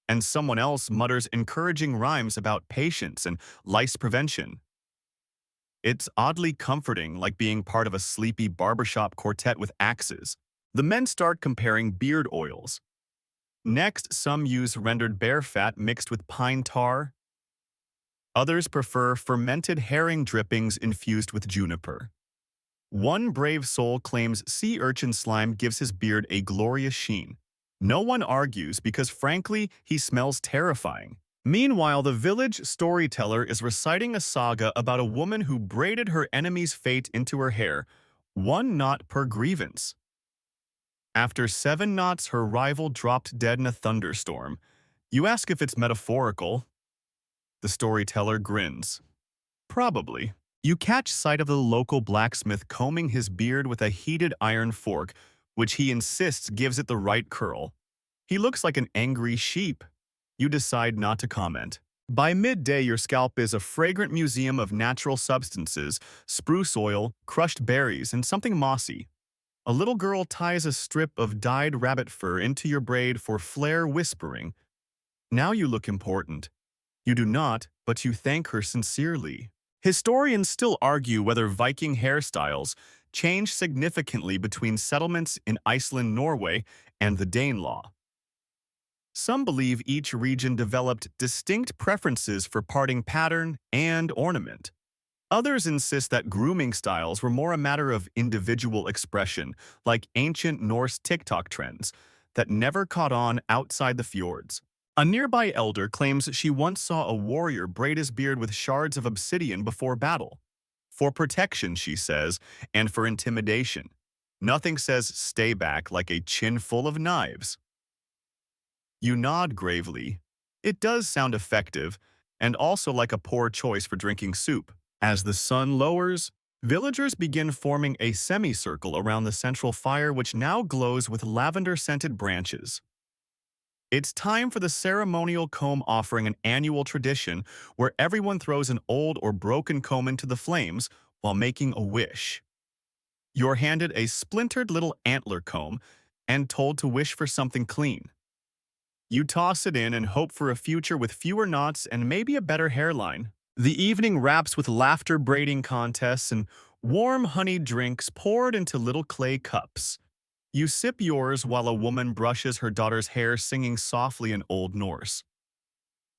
and someone else mutters encouraging rhymes about patience and lice prevention. It's oddly comforting, like being part of a sleepy barbershop quartet with axes. The men start comparing beard oils. Next, some use rendered bear fat mixed with pine tar. Others prefer fermented herring drippings infused with juniper. One brave soul claims sea urchin slime gives his beard a glorious sheen. No one argues because, frankly, he smells terrifying. Meanwhile, the village storyteller is reciting a saga about a woman who braided her enemy's fate into her hair, one knot per grievance. After 7 knots, her rival dropped dead in a thunderstorm. You ask if it's metaphorical. The storyteller grins. Probably. You catch sight of the local blacksmith combing his beard with a heated iron fork, which he insists gives it the right curl. He looks like an angry sheep. You decide not to comment. By midday, your scalp is a fragrant museum of natural substances, spruce oil, crushed berries, and something mossy. A little girl ties a strip of dyed rabbit fur into your braid for flair, whispering, "Now you look important." You do not, but you thank her sincerely. Historians still argue whether Viking hairstyles changed significantly between settlements in Iceland, Norway, and the Danelaw. Some believe each region developed distinct preferences for parting pattern and ornament. Others insist that grooming styles were more a matter of individual expression, like ancient Norse TikTok trends that never caught on outside the fjords. A nearby elder claims she once saw a warrior braid his beard with shards of obsidian before battle. For protection, she says, and for intimidation. Nothing says stay back like a chin full of knives. You nod gravely. It does sound effective, and also like a poor choice for drinking soup. As the sun lowers, villagers begin forming a semicircle around the central fire, which now glows with lavender-scented branches. It's time for the ceremonial comb offering, an annual tradition where everyone throws an old or broken comb into the flames while making a wish. You're handed a splintered little antler comb and told to wish for something clean. You toss it in and hope for a future with fewer knots and maybe a better hairline. The evening wraps with laughter, braiding contests, and warm honeyed drinks poured into little clay cups. You sip yours while a woman brushes her daughter's hair, singing softly in Old Norse.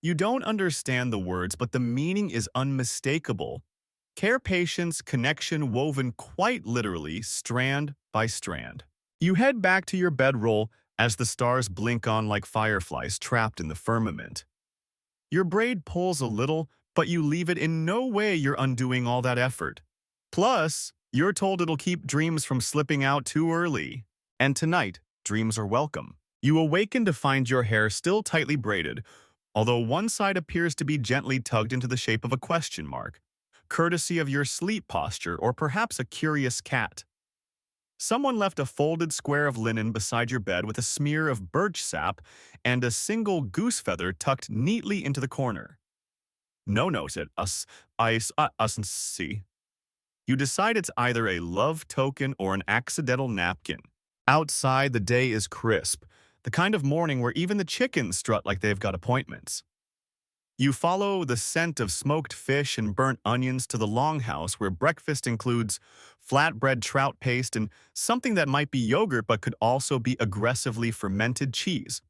You don't understand the words, but the meaning is unmistakable. Care patience, connection woven quite literally, strand by strand. You head back to your bedroll as the stars blink on like fireflies trapped in the firmament. Your braid pulls a little, but you leave it in no way you're undoing all that effort. Plus, you're told it'll keep dreams from slipping out too early. And tonight, dreams are welcome. You awaken to find your hair still tightly braided, although one side appears to be gently tugged into the shape of a question mark, courtesy of your sleep posture or perhaps a curious cat. Someone left a folded square of linen beside your bed with a smear of birch sap and a single goose feather tucked neatly into the corner. No note it, us, see. You decide it's either a love token or an accidental napkin. Outside, the day is crisp, the kind of morning where even the chickens strut like they've got appointments. You follow the scent of smoked fish and burnt onions to the longhouse where breakfast includes flatbread trout paste and something that might be yogurt but could also be aggressively fermented cheese.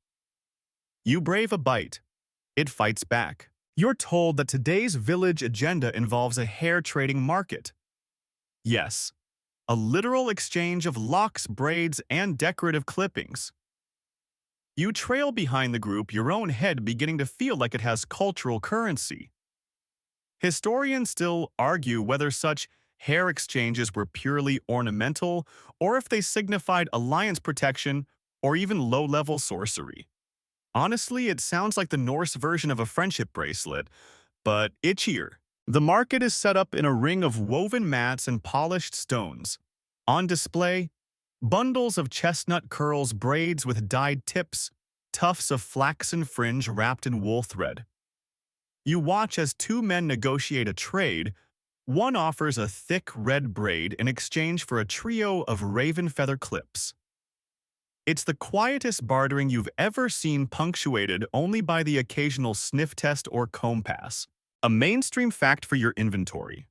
You brave a bite. It fights back. You're told that today's village agenda involves a hair trading market. Yes, a literal exchange of locks, braids, and decorative clippings. You trail behind the group, your own head beginning to feel like it has cultural currency. Historians still argue whether such hair exchanges were purely ornamental or if they signified alliance protection or even low-level sorcery. Honestly, it sounds like the Norse version of a friendship bracelet, but itchier. The market is set up in a ring of woven mats and polished stones. On display, bundles of chestnut curls, braids with dyed tips, tufts of flaxen fringe wrapped in wool thread. You watch as two men negotiate a trade. One offers a thick red braid in exchange for a trio of raven feather clips. It's the quietest bartering you've ever seen, punctuated only by the occasional sniff test or comb pass. A mainstream fact for your inventory.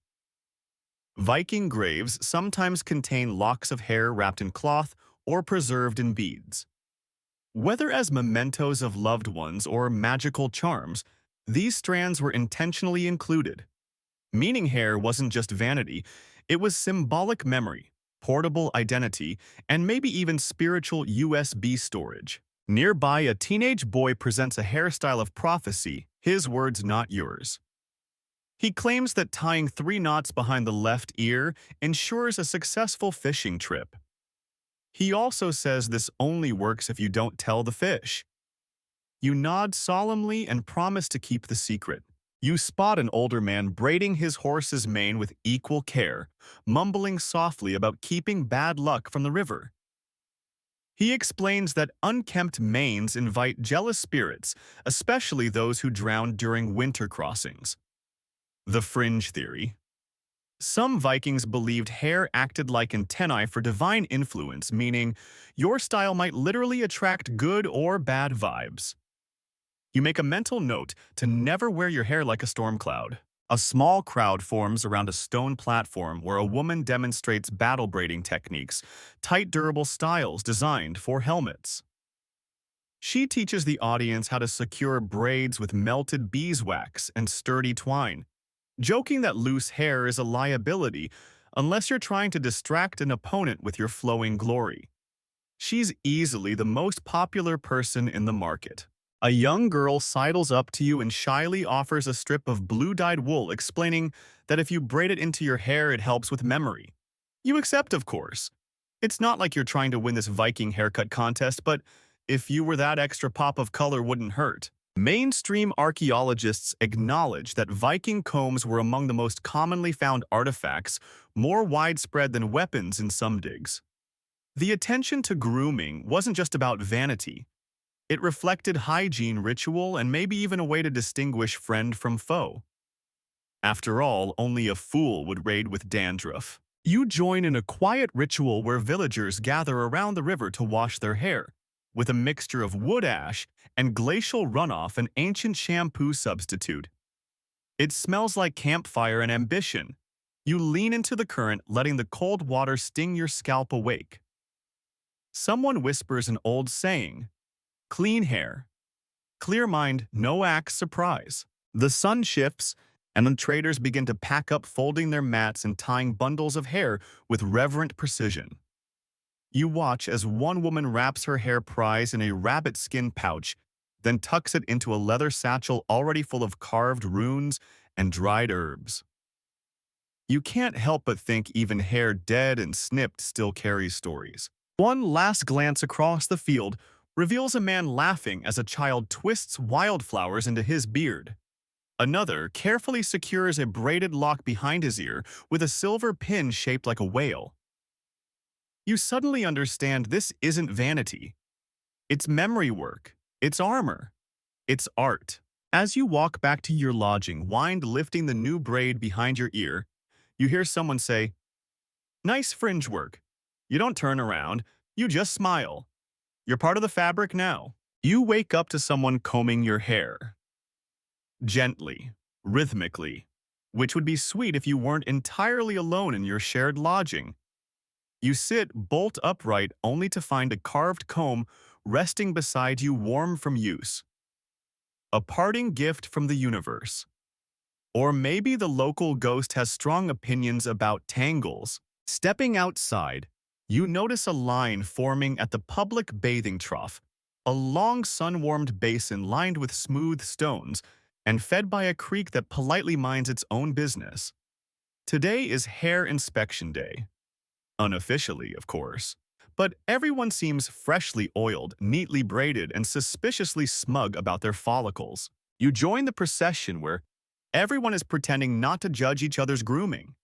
Viking graves sometimes contain locks of hair wrapped in cloth or preserved in beads. Whether as mementos of loved ones or magical charms, these strands were intentionally included. Meaning hair wasn't just vanity, it was symbolic memory, portable identity, and maybe even spiritual USB storage. Nearby, a teenage boy presents a hairstyle of prophecy, his words not yours. He claims that tying 3 knots behind the left ear ensures a successful fishing trip. He also says this only works if you don't tell the fish. You nod solemnly and promise to keep the secret. You spot an older man braiding his horse's mane with equal care, mumbling softly about keeping bad luck from the river. He explains that unkempt manes invite jealous spirits, especially those who drown during winter crossings. The fringe theory. Some Vikings believed hair acted like antennae for divine influence, meaning your style might literally attract good or bad vibes. You make a mental note to never wear your hair like a storm cloud. A small crowd forms around a stone platform where a woman demonstrates battle braiding techniques, tight, durable styles designed for helmets. She teaches the audience how to secure braids with melted beeswax and sturdy twine, joking that loose hair is a liability unless you're trying to distract an opponent with your flowing glory. She's easily the most popular person in the market. A young girl sidles up to you and shyly offers a strip of blue-dyed wool, explaining that if you braid it into your hair, it helps with memory. You accept, of course. It's not like you're trying to win this Viking haircut contest, but if you were that extra pop of color wouldn't hurt. Mainstream archaeologists acknowledge that Viking combs were among the most commonly found artifacts, more widespread than weapons in some digs. The attention to grooming wasn't just about vanity. It reflected hygiene, ritual, and maybe even a way to distinguish friend from foe. After all, only a fool would raid with dandruff. You join in a quiet ritual where villagers gather around the river to wash their hair, with a mixture of wood ash and glacial runoff, an ancient shampoo substitute. It smells like campfire and ambition. You lean into the current, letting the cold water sting your scalp awake. Someone whispers an old saying, "Clean hair, clear mind, no axe surprise." The sun shifts, And then traders begin to pack up, folding their mats and tying bundles of hair with reverent precision. You watch as one woman wraps her hair prize in a rabbit skin pouch, then tucks it into a leather satchel already full of carved runes and dried herbs. You can't help but think even hair dead and snipped still carries stories. One last glance across the field reveals a man laughing as a child twists wildflowers into his beard. Another carefully secures a braided lock behind his ear with a silver pin shaped like a whale. You suddenly understand this isn't vanity. It's memory work. It's armor. It's art. As you walk back to your lodging, wind lifting the new braid behind your ear, you hear someone say, "Nice fringe work." You don't turn around. You just smile. You're part of the fabric now. You wake up to someone combing your hair. Gently, rhythmically, which would be sweet if you weren't entirely alone in your shared lodging. You sit bolt upright only to find a carved comb resting beside you, warm from use. A parting gift from the universe. Or maybe the local ghost has strong opinions about tangles. Stepping outside, you notice a line forming at the public bathing trough, a long sun-warmed basin lined with smooth stones and fed by a creek that politely minds its own business. Today is hair inspection day. Unofficially, of course. But everyone seems freshly oiled, neatly braided, and suspiciously smug about their follicles. You join the procession where everyone is pretending not to judge each other's grooming.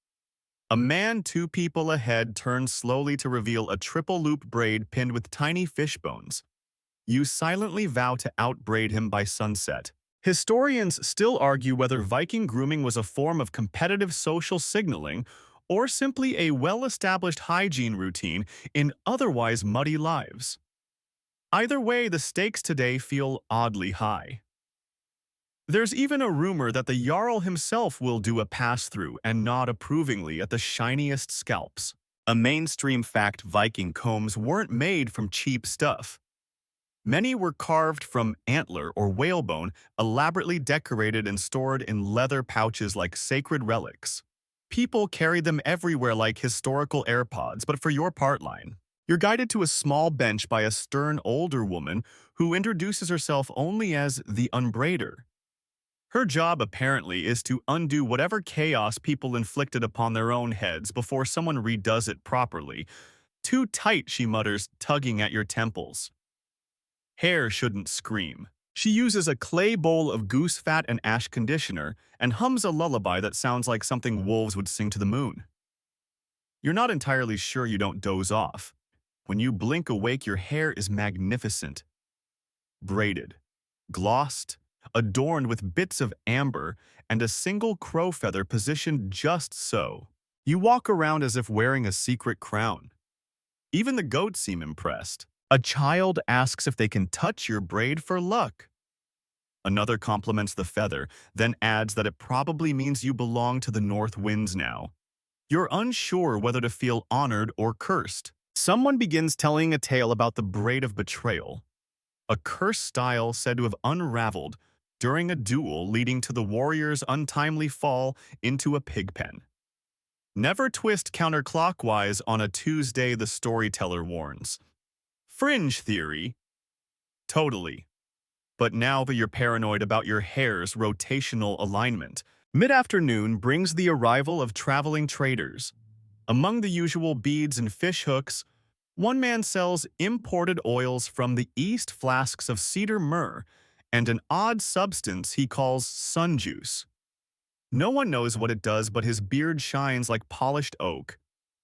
A man 2 people ahead turns slowly to reveal a triple-loop braid pinned with tiny fish bones. You silently vow to outbraid him by sunset. Historians still argue whether Viking grooming was a form of competitive social signaling or simply a well-established hygiene routine in otherwise muddy lives. Either way, the stakes today feel oddly high. There's even a rumor that the Jarl himself will do a pass-through and nod approvingly at the shiniest scalps. A mainstream fact: Viking combs weren't made from cheap stuff. Many were carved from antler or whalebone, elaborately decorated and stored in leather pouches like sacred relics. People carried them everywhere like historical AirPods, but for your part line, you're guided to a small bench by a stern older woman who introduces herself only as the unbraider. Her job, apparently, is to undo whatever chaos people inflicted upon their own heads before someone redoes it properly. "Too tight," she mutters, tugging at your temples. Hair shouldn't scream. She uses a clay bowl of goose fat and ash conditioner and hums a lullaby that sounds like something wolves would sing to the moon. You're not entirely sure you don't doze off. When you blink awake, your hair is magnificent. Braided, glossed, adorned with bits of amber and a single crow feather positioned just so. You walk around as if wearing a secret crown. Even the goats seem impressed. A child asks if they can touch your braid for luck. Another compliments the feather, then adds that it probably means you belong to the north winds now. You're unsure whether to feel honored or cursed. Someone begins telling a tale about the braid of betrayal, a cursed style said to have unraveled during a duel leading to the warrior's untimely fall into a pig pen. Never twist counterclockwise on a Tuesday, the storyteller warns. Fringe theory? Totally. But now that you're paranoid about your hair's rotational alignment, mid-afternoon brings the arrival of traveling traders. Among the usual beads and fish hooks, one man sells imported oils from the east, flasks of cedar myrrh, and an odd substance he calls sun juice. No one knows what it does, but his beard shines like polished oak.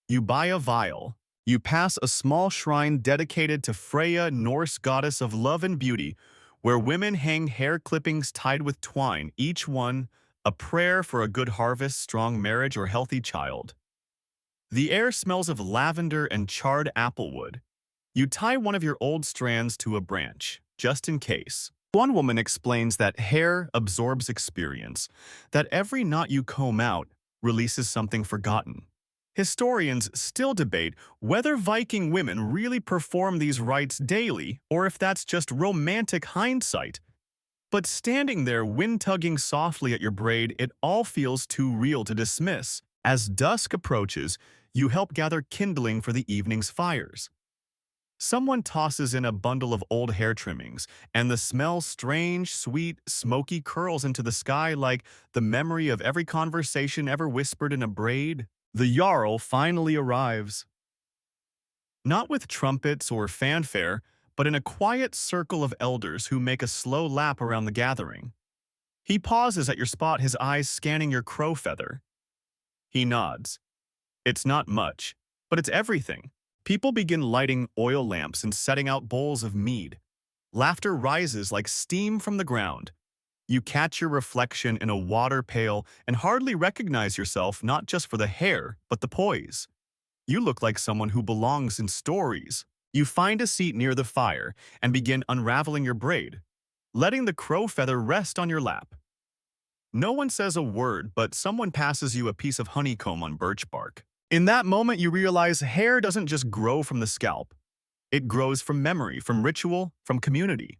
You buy a vial. You pass a small shrine dedicated to Freya, Norse goddess of love and beauty, where women hang hair clippings tied with twine, each one a prayer for a good harvest, strong marriage, or healthy child. The air smells of lavender and charred applewood. You tie one of your old strands to a branch, just in case. One woman explains that hair absorbs experience, that every knot you comb out releases something forgotten. Historians still debate whether Viking women really perform these rites daily or if that's just romantic hindsight. But standing there, wind tugging softly at your braid, it all feels too real to dismiss. As dusk approaches, you help gather kindling for the evening's fires. Someone tosses in a bundle of old hair trimmings, and the smell strange, sweet, smoky curls into the sky like the memory of every conversation ever whispered in a braid. The Jarl finally arrives. Not with trumpets or fanfare, but in a quiet circle of elders who make a slow lap around the gathering. He pauses at your spot, his eyes scanning your crow feather. He nods. It's not much, but it's everything. People begin lighting oil lamps and setting out bowls of mead. Laughter rises like steam from the ground. You catch your reflection in a water pail and hardly recognize yourself, not just for the hair, but the poise. You look like someone who belongs in stories. You find a seat near the fire and begin unraveling your braid, letting the crow feather rest on your lap. No one says a word, but someone passes you a piece of honeycomb on birch bark. In that moment, you realize hair doesn't just grow from the scalp. It grows from memory, from ritual, from community.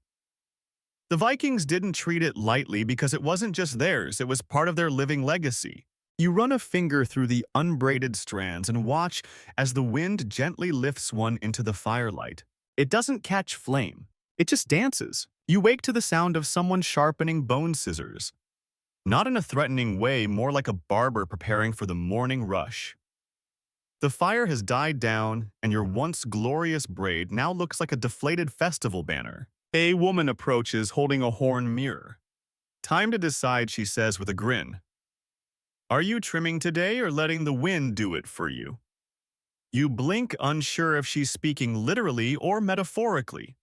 The Vikings didn't treat it lightly because it wasn't just theirs, it was part of their living legacy. You run a finger through the unbraided strands and watch as the wind gently lifts one into the firelight. It doesn't catch flame. It just dances. You wake to the sound of someone sharpening bone scissors. Not in a threatening way, more like a barber preparing for the morning rush. The fire has died down, and your once glorious braid now looks like a deflated festival banner. A woman approaches holding a horn mirror. Time to decide, she says with a grin. Are you trimming today or letting the wind do it for you? You blink, unsure if she's speaking literally or metaphorically.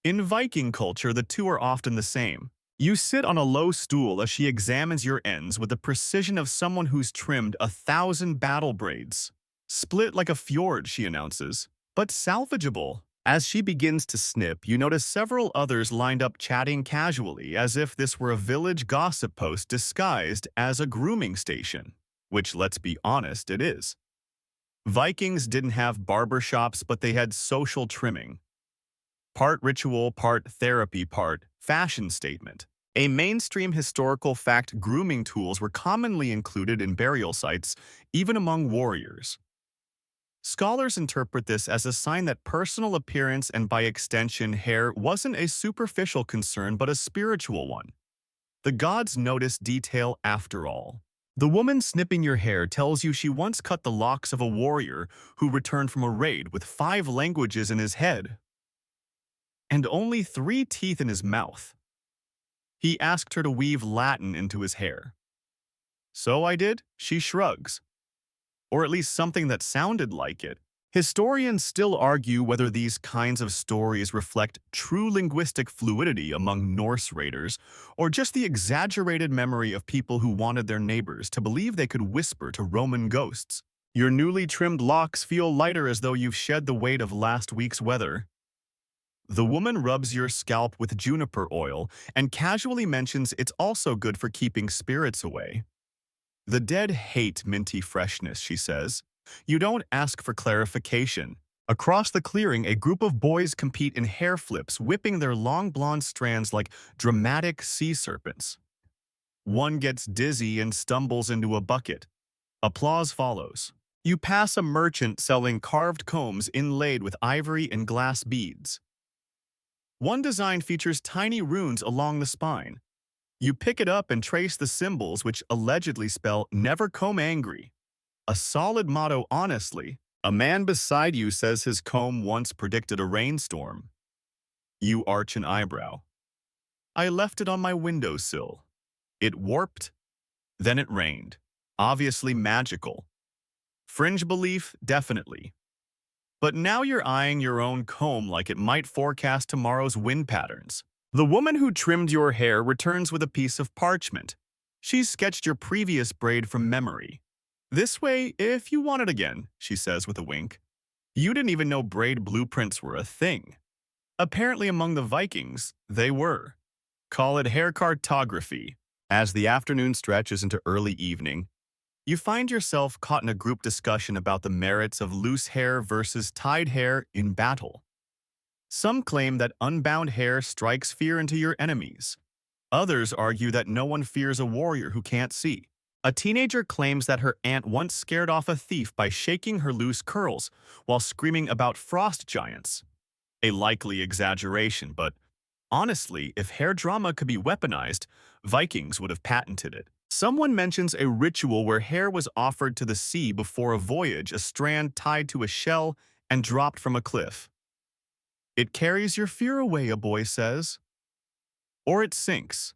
In Viking culture, the two are often the same. You sit on a low stool as she examines your ends with the precision of someone who's trimmed 1,000 battle braids. Split like a fjord, she announces, but salvageable. As she begins to snip, you notice several others lined up chatting casually, as if this were a village gossip post disguised as a grooming station. Which, let's be honest, it is. Vikings didn't have barber shops, but they had social trimming. Part ritual, part therapy, part fashion statement. A mainstream historical fact, grooming tools were commonly included in burial sites, even among warriors. Scholars interpret this as a sign that personal appearance and by extension hair wasn't a superficial concern but a spiritual one. The gods notice detail after all. The woman snipping your hair tells you she once cut the locks of a warrior who returned from a raid with 5 languages in his head and only 3 teeth in his mouth. He asked her to weave Latin into his hair. So I did, she shrugs. Or at least something that sounded like it. Historians still argue whether these kinds of stories reflect true linguistic fluidity among Norse raiders or just the exaggerated memory of people who wanted their neighbors to believe they could whisper to Roman ghosts. Your newly trimmed locks feel lighter as though you've shed the weight of last week's weather. The woman rubs your scalp with juniper oil and casually mentions it's also good for keeping spirits away. The dead hate minty freshness, she says. You don't ask for clarification. Across the clearing, a group of boys compete in hair flips, whipping their long blonde strands like dramatic sea serpents. One gets dizzy and stumbles into a bucket. Applause follows. You pass a merchant selling carved combs inlaid with ivory and glass beads. One design features tiny runes along the spine. You pick it up and trace the symbols which allegedly spell "never comb angry." A solid motto, honestly. A man beside you says his comb once predicted a rainstorm. You arch an eyebrow. I left it on my windowsill. It warped, then it rained. Obviously magical. Fringe belief, definitely. But now you're eyeing your own comb like it might forecast tomorrow's wind patterns. The woman who trimmed your hair returns with a piece of parchment. She's sketched your previous braid from memory. This way, if you want it again, she says with a wink. You didn't even know braid blueprints were a thing. Apparently among the Vikings, they were. Call it hair cartography. As the afternoon stretches into early evening, you find yourself caught in a group discussion about the merits of loose hair versus tied hair in battle. Some claim that unbound hair strikes fear into your enemies. Others argue that no one fears a warrior who can't see. A teenager claims that her aunt once scared off a thief by shaking her loose curls while screaming about frost giants. A likely exaggeration, but honestly, if hair drama could be weaponized, Vikings would have patented it. Someone mentions a ritual where hair was offered to the sea before a voyage, a strand tied to a shell and dropped from a cliff. It carries your fear away, a boy says. Or it sinks.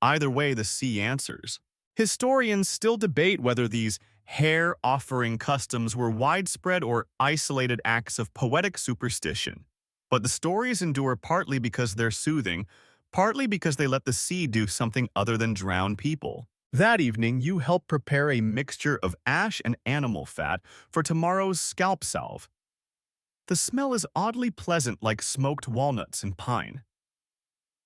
Either way, the sea answers. Historians still debate whether these hair-offering customs were widespread or isolated acts of poetic superstition. But the stories endure partly because they're soothing, partly because they let the sea do something other than drown people. That evening, you help prepare a mixture of ash and animal fat for tomorrow's scalp salve. The smell is oddly pleasant, like smoked walnuts and pine.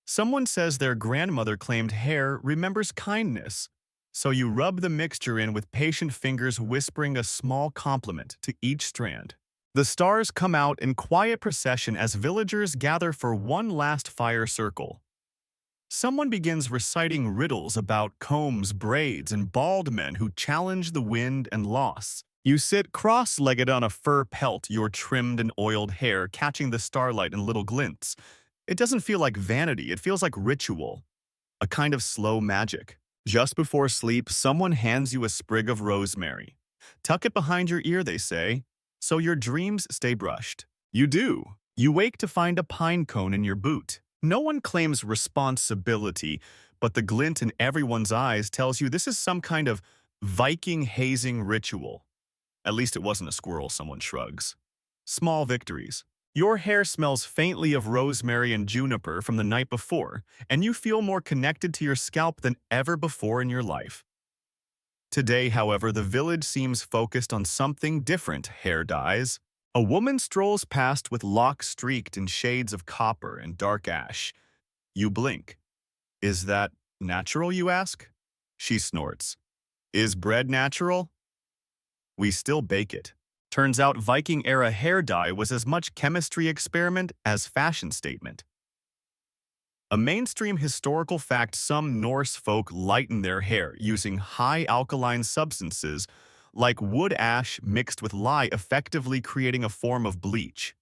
Someone says their grandmother claimed hair remembers kindness, so you rub the mixture in with patient fingers, whispering a small compliment to each strand. The stars come out in quiet procession as villagers gather for one last fire circle. Someone begins reciting riddles about combs, braids, and bald men who challenge the wind and loss. You sit cross-legged on a fur pelt, your trimmed and oiled hair catching the starlight in little glints. It doesn't feel like vanity, it feels like ritual, a kind of slow magic. Just before sleep, someone hands you a sprig of rosemary. Tuck it behind your ear, they say, so your dreams stay brushed. You do. You wake to find a pine cone in your boot. No one claims responsibility, but the glint in everyone's eyes tells you this is some kind of Viking hazing ritual. At least it wasn't a squirrel, someone shrugs. Small victories. Your hair smells faintly of rosemary and juniper from the night before, and you feel more connected to your scalp than ever before in your life. Today, however, the village seems focused on something different: hair dyes. A woman strolls past with locks streaked in shades of copper and dark ash. You blink. Is that natural, you ask? She snorts. Is bread natural? We still bake it. Turns out Viking-era hair dye was as much chemistry experiment as fashion statement. A mainstream historical fact: some Norse folk lighten their hair using high alkaline substances like wood ash mixed with lye, effectively creating a form of bleach.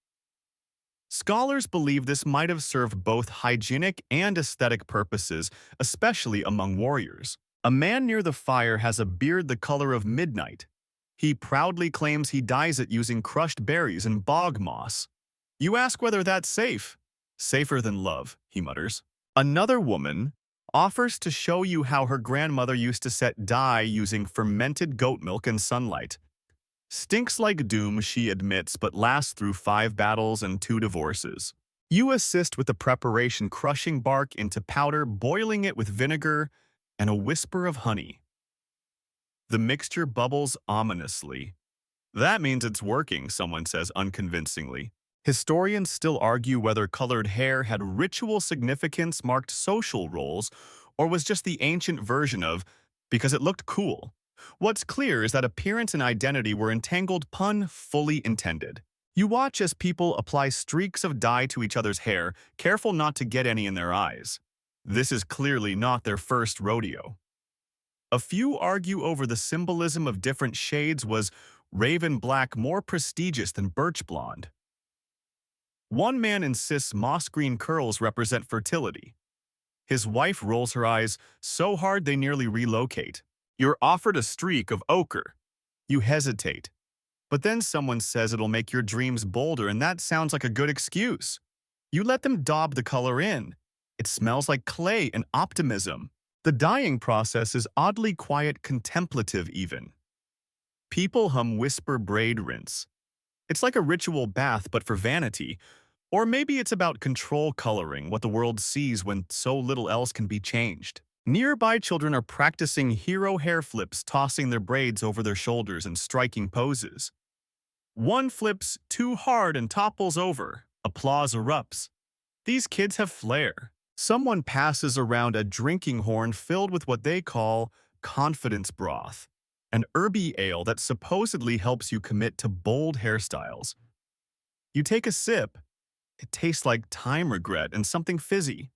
Scholars believe this might have served both hygienic and aesthetic purposes, especially among warriors. A man near the fire has a beard the color of midnight. He proudly claims he dyes it using crushed berries and bog moss. You ask whether that's safe. Safer than love, he mutters. Another woman offers to show you how her grandmother used to set dye using fermented goat milk and sunlight. Stinks like doom, she admits, but lasts through 5 battles and 2 divorces. You assist with the preparation, crushing bark into powder, boiling it with vinegar and a whisper of honey. The mixture bubbles ominously. That means it's working, someone says unconvincingly. Historians still argue whether colored hair had ritual significance, marked social roles, or was just the ancient version of because it looked cool. What's clear is that appearance and identity were entangled, pun fully intended. You watch as people apply streaks of dye to each other's hair, careful not to get any in their eyes. This is clearly not their first rodeo. A few argue over the symbolism of different shades. Was raven black more prestigious than birch blonde? One man insists moss green curls represent fertility. His wife rolls her eyes so hard they nearly relocate. You're offered a streak of ochre. You hesitate. But then someone says it'll make your dreams bolder, and that sounds like a good excuse. You let them daub the color in. It smells like clay and optimism. The dyeing process is oddly quiet, contemplative even. People hum whisper braid rinse. It's like a ritual bath, but for vanity. Or maybe it's about control, coloring what the world sees when so little else can be changed. Nearby children are practicing hero hair flips, tossing their braids over their shoulders and striking poses. One flips too hard and topples over. Applause erupts. These kids have flair. Someone passes around a drinking horn filled with what they call confidence broth, an herby ale that supposedly helps you commit to bold hairstyles. You take a sip, It tastes like time regret and something fizzy.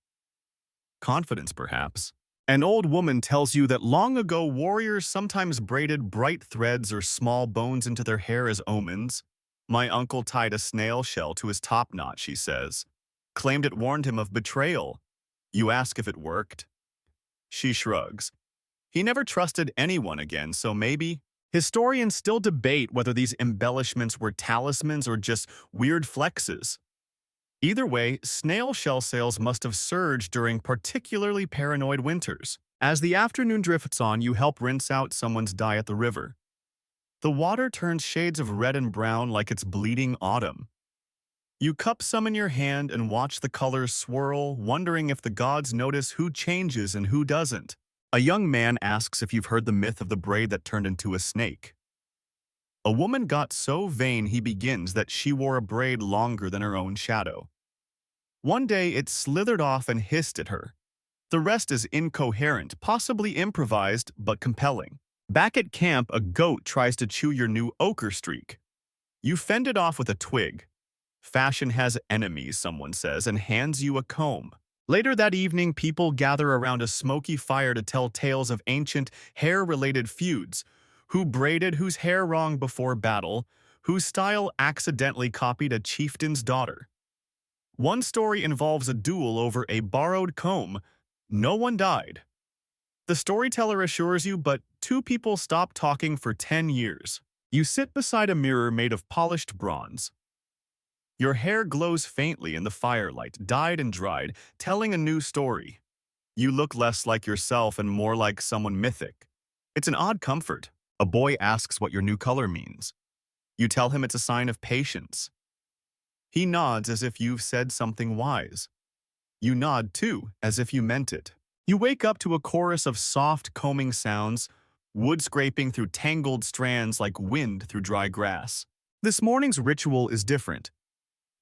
Confidence, perhaps. An old woman tells you that long ago warriors sometimes braided bright threads or small bones into their hair as omens. My uncle tied a snail shell to his top knot, she says. Claimed it warned him of betrayal. You ask if it worked. She shrugs. He never trusted anyone again, so maybe. Historians still debate whether these embellishments were talismans or just weird flexes. Either way, snail shell sales must have surged during particularly paranoid winters. As the afternoon drifts on, you help rinse out someone's dye at the river. The water turns shades of red and brown like it's bleeding autumn. You cup some in your hand and watch the colors swirl, wondering if the gods notice who changes and who doesn't. A young man asks if you've heard the myth of the braid that turned into a snake. A woman got so vain, he begins, that she wore a braid longer than her own shadow. One day it slithered off and hissed at her. The rest is incoherent, possibly improvised, but compelling. Back at camp, a goat tries to chew your new ochre streak. You fend it off with a twig. Fashion has enemies, someone says, and hands you a comb. Later that evening, people gather around a smoky fire to tell tales of ancient, hair-related feuds. Who braided whose hair wrong before battle, whose style accidentally copied a chieftain's daughter. One story involves a duel over a borrowed comb. No one died. The storyteller assures you, but two people stop talking for 10 years. You sit beside a mirror made of polished bronze. Your hair glows faintly in the firelight, dyed and dried, telling a new story. You look less like yourself and more like someone mythic. It's an odd comfort. A boy asks what your new color means. You tell him it's a sign of patience. He nods as if you've said something wise. You nod too, as if you meant it. You wake up to a chorus of soft combing sounds, wood scraping through tangled strands like wind through dry grass. This morning's ritual is different.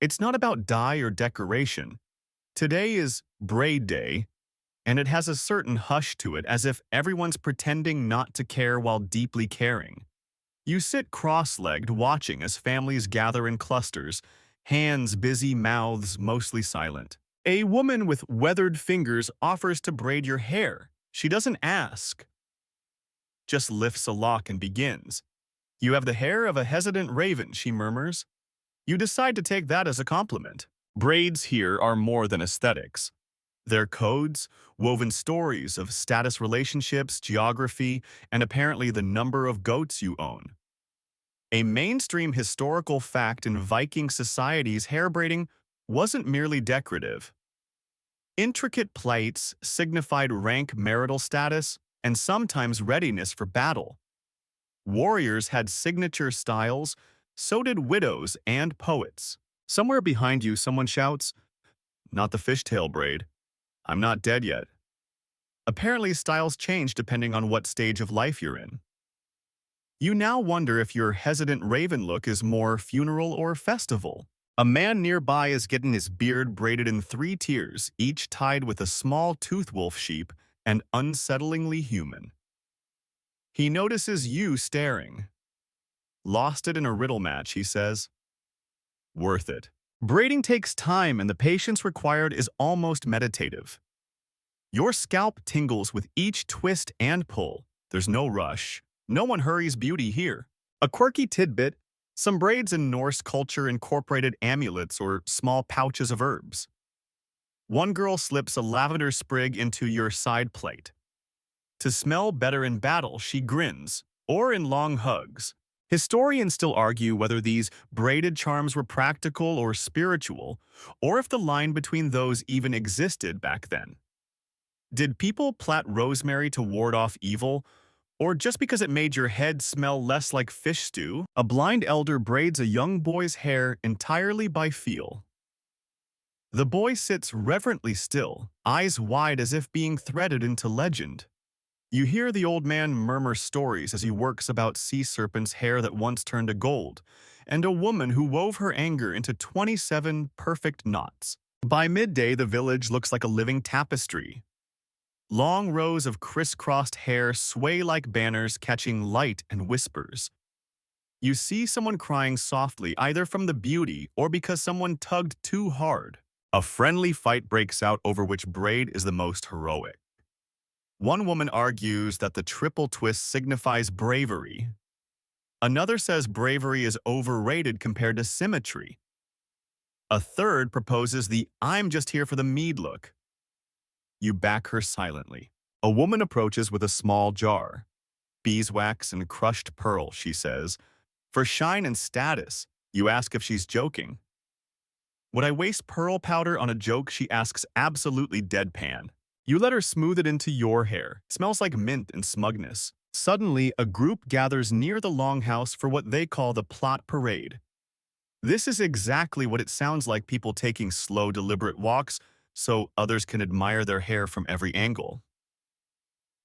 It's not about dye or decoration. Today is braid day, and it has a certain hush to it, as if everyone's pretending not to care while deeply caring. You sit cross-legged, watching as families gather in clusters, hands busy, mouths mostly silent. A woman with weathered fingers offers to braid your hair. She doesn't ask, just lifts a lock and begins. You have the hair of a hesitant raven, she murmurs. You decide to take that as a compliment. Braids here are more than aesthetics. They're codes, woven stories of status relationships, geography, and apparently the number of goats you own. A mainstream historical fact in Viking societies, hair braiding wasn't merely decorative. Intricate plaits signified rank, marital status, and sometimes readiness for battle. Warriors had signature styles, so did widows and poets. Somewhere behind you, someone shouts, "Not the fishtail braid. I'm not dead yet." Apparently, styles change depending on what stage of life you're in. You now wonder if your hesitant raven look is more funeral or festival. A man nearby is getting his beard braided in 3 tiers, each tied with a small tooth wolf sheep and unsettlingly human. He notices you staring. Lost it in a riddle match, he says. Worth it. Braiding takes time, and the patience required is almost meditative. Your scalp tingles with each twist and pull. There's no rush. No one hurries beauty here. A quirky tidbit, some braids in Norse culture incorporated amulets or small pouches of herbs. One girl slips a lavender sprig into your side plate. To smell better in battle, she grins, or in long hugs. Historians still argue whether these braided charms were practical or spiritual, or if the line between those even existed back then. Did people plait rosemary to ward off evil, or just because it made your head smell less like fish stew? A blind elder braids a young boy's hair entirely by feel. The boy sits reverently still, eyes wide as if being threaded into legend. You hear the old man murmur stories as he works about sea serpents' hair that once turned to gold, and a woman who wove her anger into 27 perfect knots. By midday, the village looks like a living tapestry. Long rows of crisscrossed hair sway like banners, catching light and whispers. You see someone crying softly, either from the beauty or because someone tugged too hard. A friendly fight breaks out over which braid is the most heroic. One woman argues that the triple twist signifies bravery. Another says bravery is overrated compared to symmetry. A third proposes the "I'm just here for the mead" look. You back her silently. A woman approaches with a small jar. Beeswax and crushed pearl, she says. For shine and status. You ask if she's joking. Would I waste pearl powder on a joke? She asks, absolutely deadpan. You let her smooth it into your hair. It smells like mint and smugness. Suddenly, a group gathers near the longhouse for what they call the plot parade. This is exactly what it sounds like, people taking slow, deliberate walks so others can admire their hair from every angle.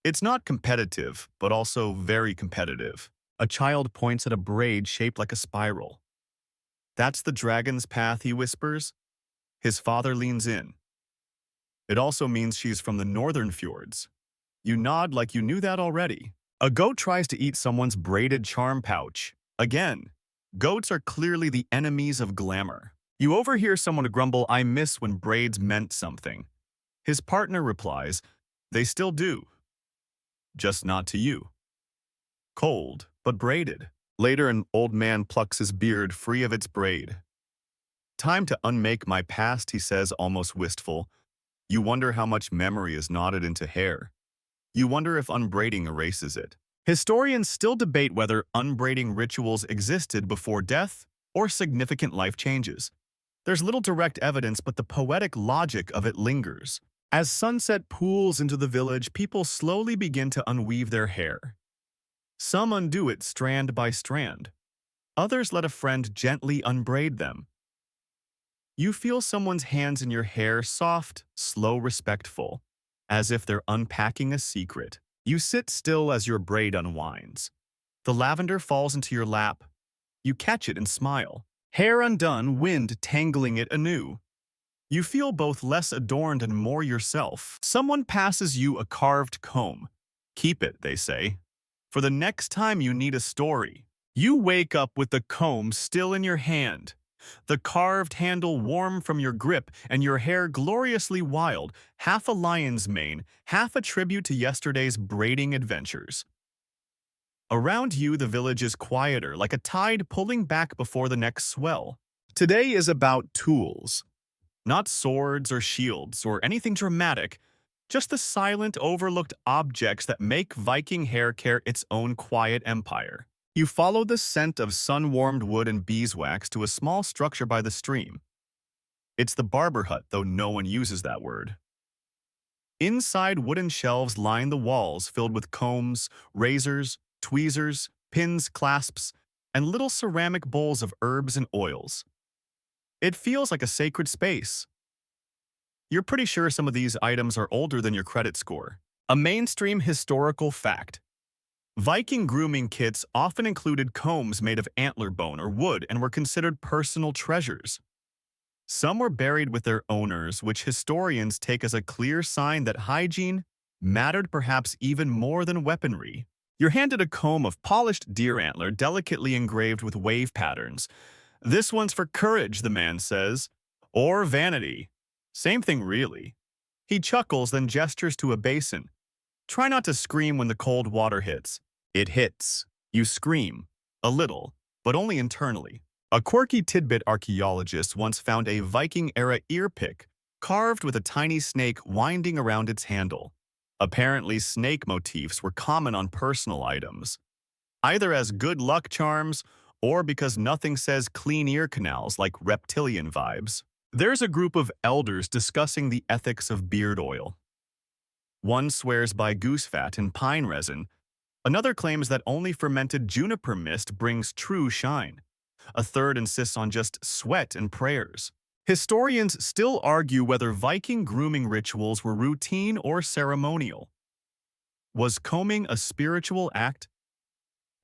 It's not competitive, but also very competitive. A child points at a braid shaped like a spiral. That's the dragon's path, he whispers. His father leans in. It also means she's from the northern fjords. You nod like you knew that already. A goat tries to eat someone's braided charm pouch. Again, goats are clearly the enemies of glamour. You overhear someone grumble, I miss when braids meant something. His partner replies, they still do. Just not to you. Cold, but braided. Later, an old man plucks his beard free of its braid. Time to unmake my past, he says, almost wistful. You wonder how much memory is knotted into hair. You wonder if unbraiding erases it. Historians still debate whether unbraiding rituals existed before death or significant life changes. There's little direct evidence, but the poetic logic of it lingers. As sunset pools into the village, people slowly begin to unweave their hair. Some undo it strand by strand. Others let a friend gently unbraid them. You feel someone's hands in your hair, soft, slow, respectful, as if they're unpacking a secret. You sit still as your braid unwinds. The lavender falls into your lap. You catch it and smile. Hair undone, wind tangling it anew. You feel both less adorned and more yourself. Someone passes you a carved comb. Keep it, they say, for the next time you need a story. You wake up with the comb still in your hand, the carved handle warm from your grip, and your hair gloriously wild, half a lion's mane, half a tribute to yesterday's braiding adventures. Around you, the village is quieter, like a tide pulling back before the next swell. Today is about tools. Not swords or shields or anything dramatic, just the silent, overlooked objects that make Viking haircare its own quiet empire. You follow the scent of sun-warmed wood and beeswax to a small structure by the stream. It's the barber hut, though no one uses that word. Inside, wooden shelves line the walls filled with combs, razors, tweezers, pins, clasps, and little ceramic bowls of herbs and oils. It feels like a sacred space. You're pretty sure some of these items are older than your credit score. A mainstream historical fact. Viking grooming kits often included combs made of antler bone or wood and were considered personal treasures. Some were buried with their owners, which historians take as a clear sign that hygiene mattered perhaps even more than weaponry. You're handed a comb of polished deer antler delicately engraved with wave patterns. This one's for courage, the man says, or vanity. Same thing, really. He chuckles, then gestures to a basin. Try not to scream when the cold water hits. It hits. You scream. A little, but only internally. A quirky tidbit: archaeologists once found a Viking-era ear-pick carved with a tiny snake winding around its handle. Apparently, snake motifs were common on personal items, either as good luck charms or because nothing says clean ear canals like reptilian vibes. There's a group of elders discussing the ethics of beard oil. One swears by goose fat and pine resin. Another claims that only fermented juniper mist brings true shine. A third insists on just sweat and prayers. Historians still argue whether Viking grooming rituals were routine or ceremonial. Was combing a spiritual act?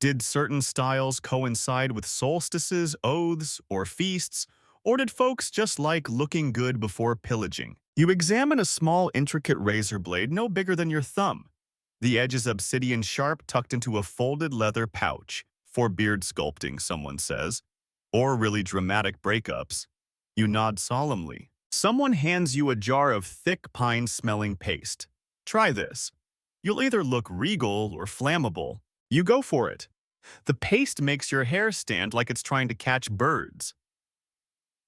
Did certain styles coincide with solstices, oaths, or feasts? Or did folks just like looking good before pillaging? You examine a small, intricate razor blade no bigger than your thumb. The edge is obsidian sharp, tucked into a folded leather pouch. For beard sculpting, someone says, or really dramatic breakups. You nod solemnly. Someone hands you a jar of thick pine-smelling paste. Try this. You'll either look regal or flammable. You go for it. The paste makes your hair stand like it's trying to catch birds.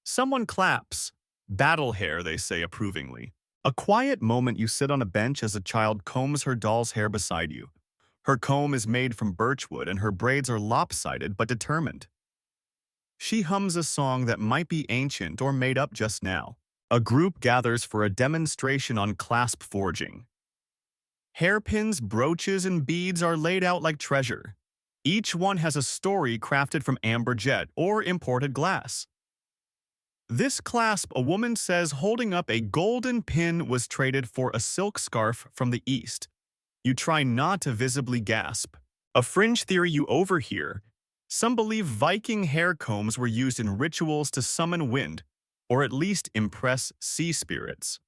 Someone claps. Battle hair, they say approvingly. A quiet moment you sit on a bench as a child combs her doll's hair beside you. Her comb is made from birchwood and her braids are lopsided but determined. She hums a song that might be ancient or made up just now. A group gathers for a demonstration on clasp forging. Hairpins, brooches, and beads are laid out like treasure. Each one has a story crafted from amber jet or imported glass. This clasp, a woman says, holding up a golden pin, was traded for a silk scarf from the East. You try not to visibly gasp. A fringe theory you overhear. Some believe Viking hair combs were used in rituals to summon wind, or at least impress sea spirits.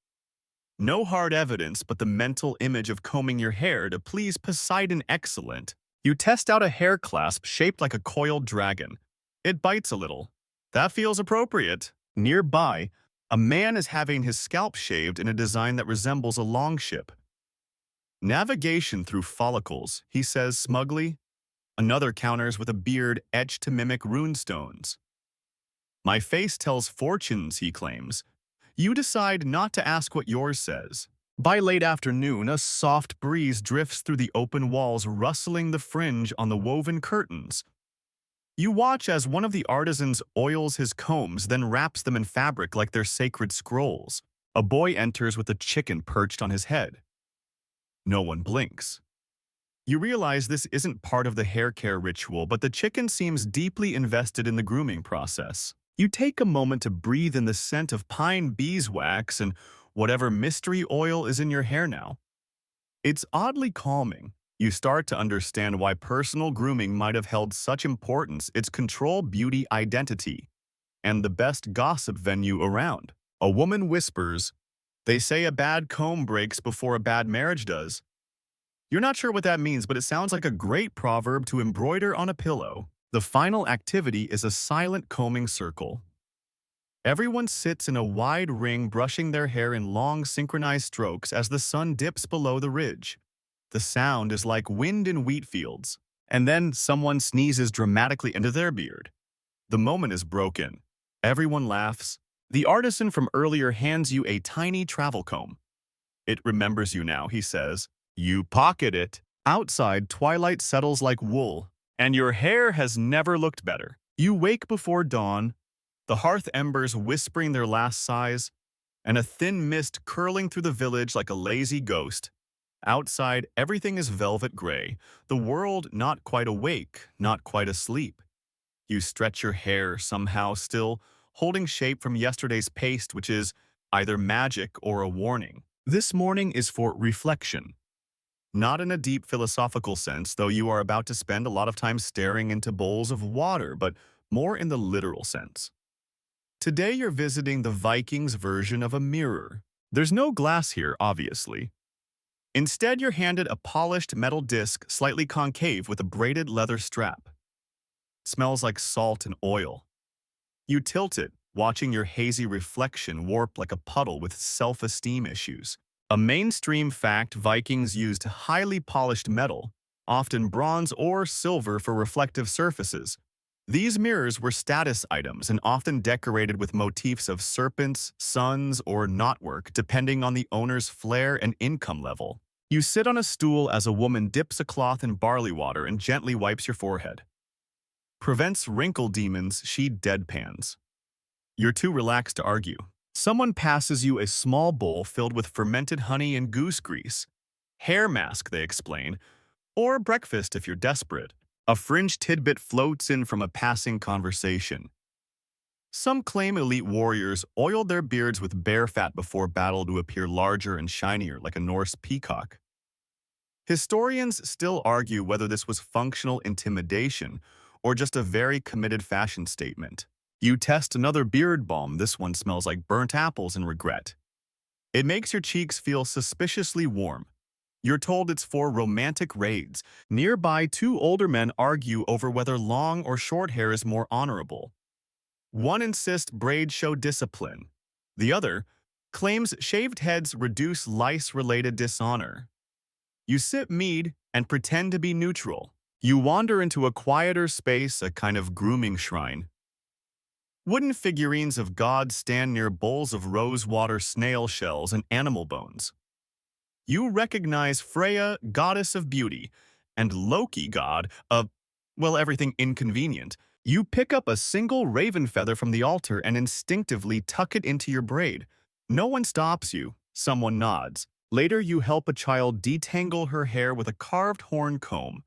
No hard evidence, but the mental image of combing your hair to please Poseidon excellent. You test out a hair clasp shaped like a coiled dragon. It bites a little. That feels appropriate. Nearby, a man is having his scalp shaved in a design that resembles a longship. Navigation through follicles, he says smugly. Another counters with a beard etched to mimic runestones. My face tells fortunes, he claims. You decide not to ask what yours says. By late afternoon, a soft breeze drifts through the open walls, rustling the fringe on the woven curtains. You watch as one of the artisans oils his combs, then wraps them in fabric like they're sacred scrolls. A boy enters with a chicken perched on his head. No one blinks. You realize this isn't part of the hair care ritual, but the chicken seems deeply invested in the grooming process. You take a moment to breathe in the scent of pine beeswax and whatever mystery oil is in your hair now. It's oddly calming. You start to understand why personal grooming might have held such importance. It's control, beauty, identity, and the best gossip venue around. A woman whispers, "They say a bad comb breaks before a bad marriage does." You're not sure what that means, but it sounds like a great proverb to embroider on a pillow. The final activity is a silent combing circle. Everyone sits in a wide ring, brushing their hair in long, synchronized strokes as the sun dips below the ridge. The sound is like wind in wheat fields. And then someone sneezes dramatically into their beard. The moment is broken. Everyone laughs. The artisan from earlier hands you a tiny travel comb. "It remembers you now," he says. You pocket it. Outside, twilight settles like wool, and your hair has never looked better. You wake before dawn, the hearth embers whispering their last sighs, and a thin mist curling through the village like a lazy ghost. Outside, everything is velvet gray, the world not quite awake, not quite asleep. You stretch your hair, somehow still holding shape from yesterday's paste, which is either magic or a warning. This morning is for reflection. Not in a deep philosophical sense, though you are about to spend a lot of time staring into bowls of water, but more in the literal sense. Today you're visiting the Vikings' version of a mirror. There's no glass here, obviously. Instead, you're handed a polished metal disc, slightly concave with a braided leather strap. Smells like salt and oil. You tilt it, watching your hazy reflection warp like a puddle with self-esteem issues. A mainstream fact: Vikings used highly polished metal, often bronze or silver, for reflective surfaces. These mirrors were status items and often decorated with motifs of serpents, suns, or knotwork, depending on the owner's flair and income level. You sit on a stool as a woman dips a cloth in barley water and gently wipes your forehead. Prevents wrinkle demons, she deadpans. You're too relaxed to argue. Someone passes you a small bowl filled with fermented honey and goose grease. Hair mask, they explain, or breakfast if you're desperate. A fringe tidbit floats in from a passing conversation. Some claim elite warriors oiled their beards with bear fat before battle to appear larger and shinier like a Norse peacock. Historians still argue whether this was functional intimidation or just a very committed fashion statement. You test another beard balm. This one smells like burnt apples and regret. It makes your cheeks feel suspiciously warm. You're told it's for romantic raids. Nearby, two older men argue over whether long or short hair is more honorable. One insists braids show discipline. The other claims shaved heads reduce lice-related dishonor. You sip mead and pretend to be neutral. You wander into a quieter space, a kind of grooming shrine. Wooden figurines of gods stand near bowls of rosewater snail shells and animal bones. You recognize Freya, goddess of beauty, and Loki, god of, well, everything inconvenient. You pick up a single raven feather from the altar and instinctively tuck it into your braid. No one stops you. Someone nods. Later, you help a child detangle her hair with a carved horn comb.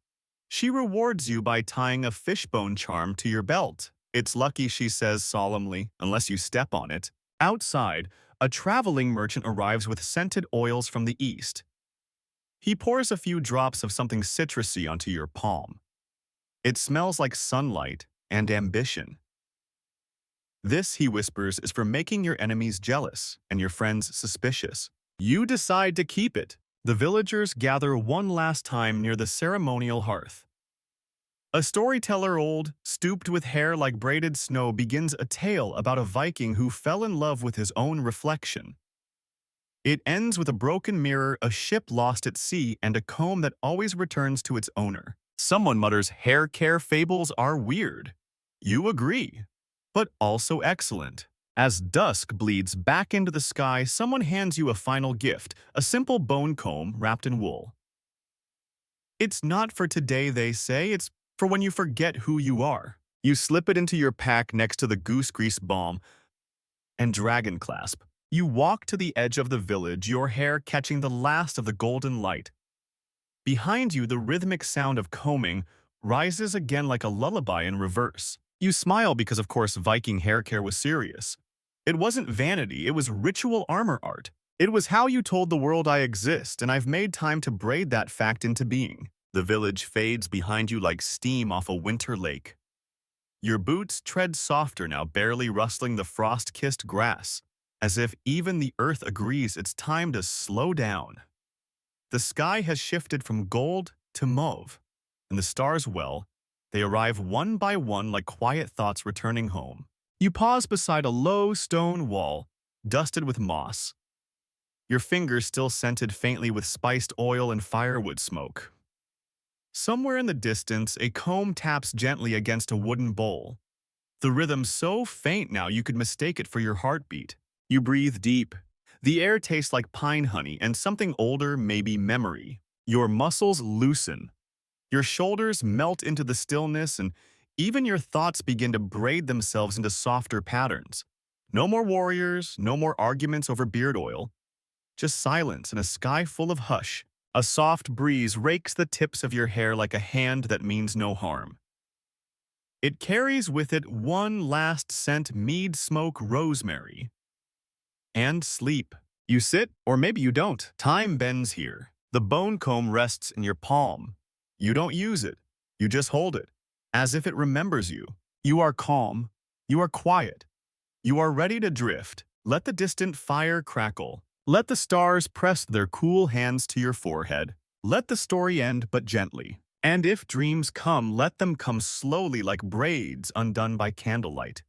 She rewards you by tying a fishbone charm to your belt. It's lucky, she says solemnly, unless you step on it. Outside, a traveling merchant arrives with scented oils from the east. He pours a few drops of something citrusy onto your palm. It smells like sunlight and ambition. This, he whispers, is for making your enemies jealous and your friends suspicious. You decide to keep it. The villagers gather one last time near the ceremonial hearth. A storyteller old, stooped with hair like braided snow, begins a tale about a Viking who fell in love with his own reflection. It ends with a broken mirror, a ship lost at sea, and a comb that always returns to its owner. Someone mutters, "Haircare fables are weird." You agree, but also excellent. As dusk bleeds back into the sky, someone hands you a final gift, a simple bone comb wrapped in wool. It's not for today, they say, it's for when you forget who you are. You slip it into your pack next to the goose grease balm and dragon clasp. You walk to the edge of the village, your hair catching the last of the golden light. Behind you, the rhythmic sound of combing rises again like a lullaby in reverse. You smile because, of course, Viking hair care was serious. It wasn't vanity, it was ritual armor art. It was how you told the world I exist, and I've made time to braid that fact into being. The village fades behind you like steam off a winter lake. Your boots tread softer now, barely rustling the frost-kissed grass, as if even the earth agrees it's time to slow down. The sky has shifted from gold to mauve, and the stars, well, they arrive one by one like quiet thoughts returning home. You pause beside a low stone wall, dusted with moss. Your fingers still scented faintly with spiced oil and firewood smoke. Somewhere in the distance, a comb taps gently against a wooden bowl. The rhythm so faint now you could mistake it for your heartbeat. You breathe deep. The air tastes like pine honey and something older, maybe memory. Your muscles loosen. Your shoulders melt into the stillness, and even your thoughts begin to braid themselves into softer patterns. No more warriors, no more arguments over beard oil. Just silence and a sky full of hush. A soft breeze rakes the tips of your hair like a hand that means no harm. It carries with it one last scent, mead smoke, rosemary. And sleep. You sit, or maybe you don't. Time bends here. The bone comb rests in your palm. You don't use it. You just hold it, as if it remembers you. You are calm. You are quiet. You are ready to drift. Let the distant fire crackle. Let the stars press their cool hands to your forehead. Let the story end, but gently. And if dreams come, let them come slowly like braids undone by candlelight.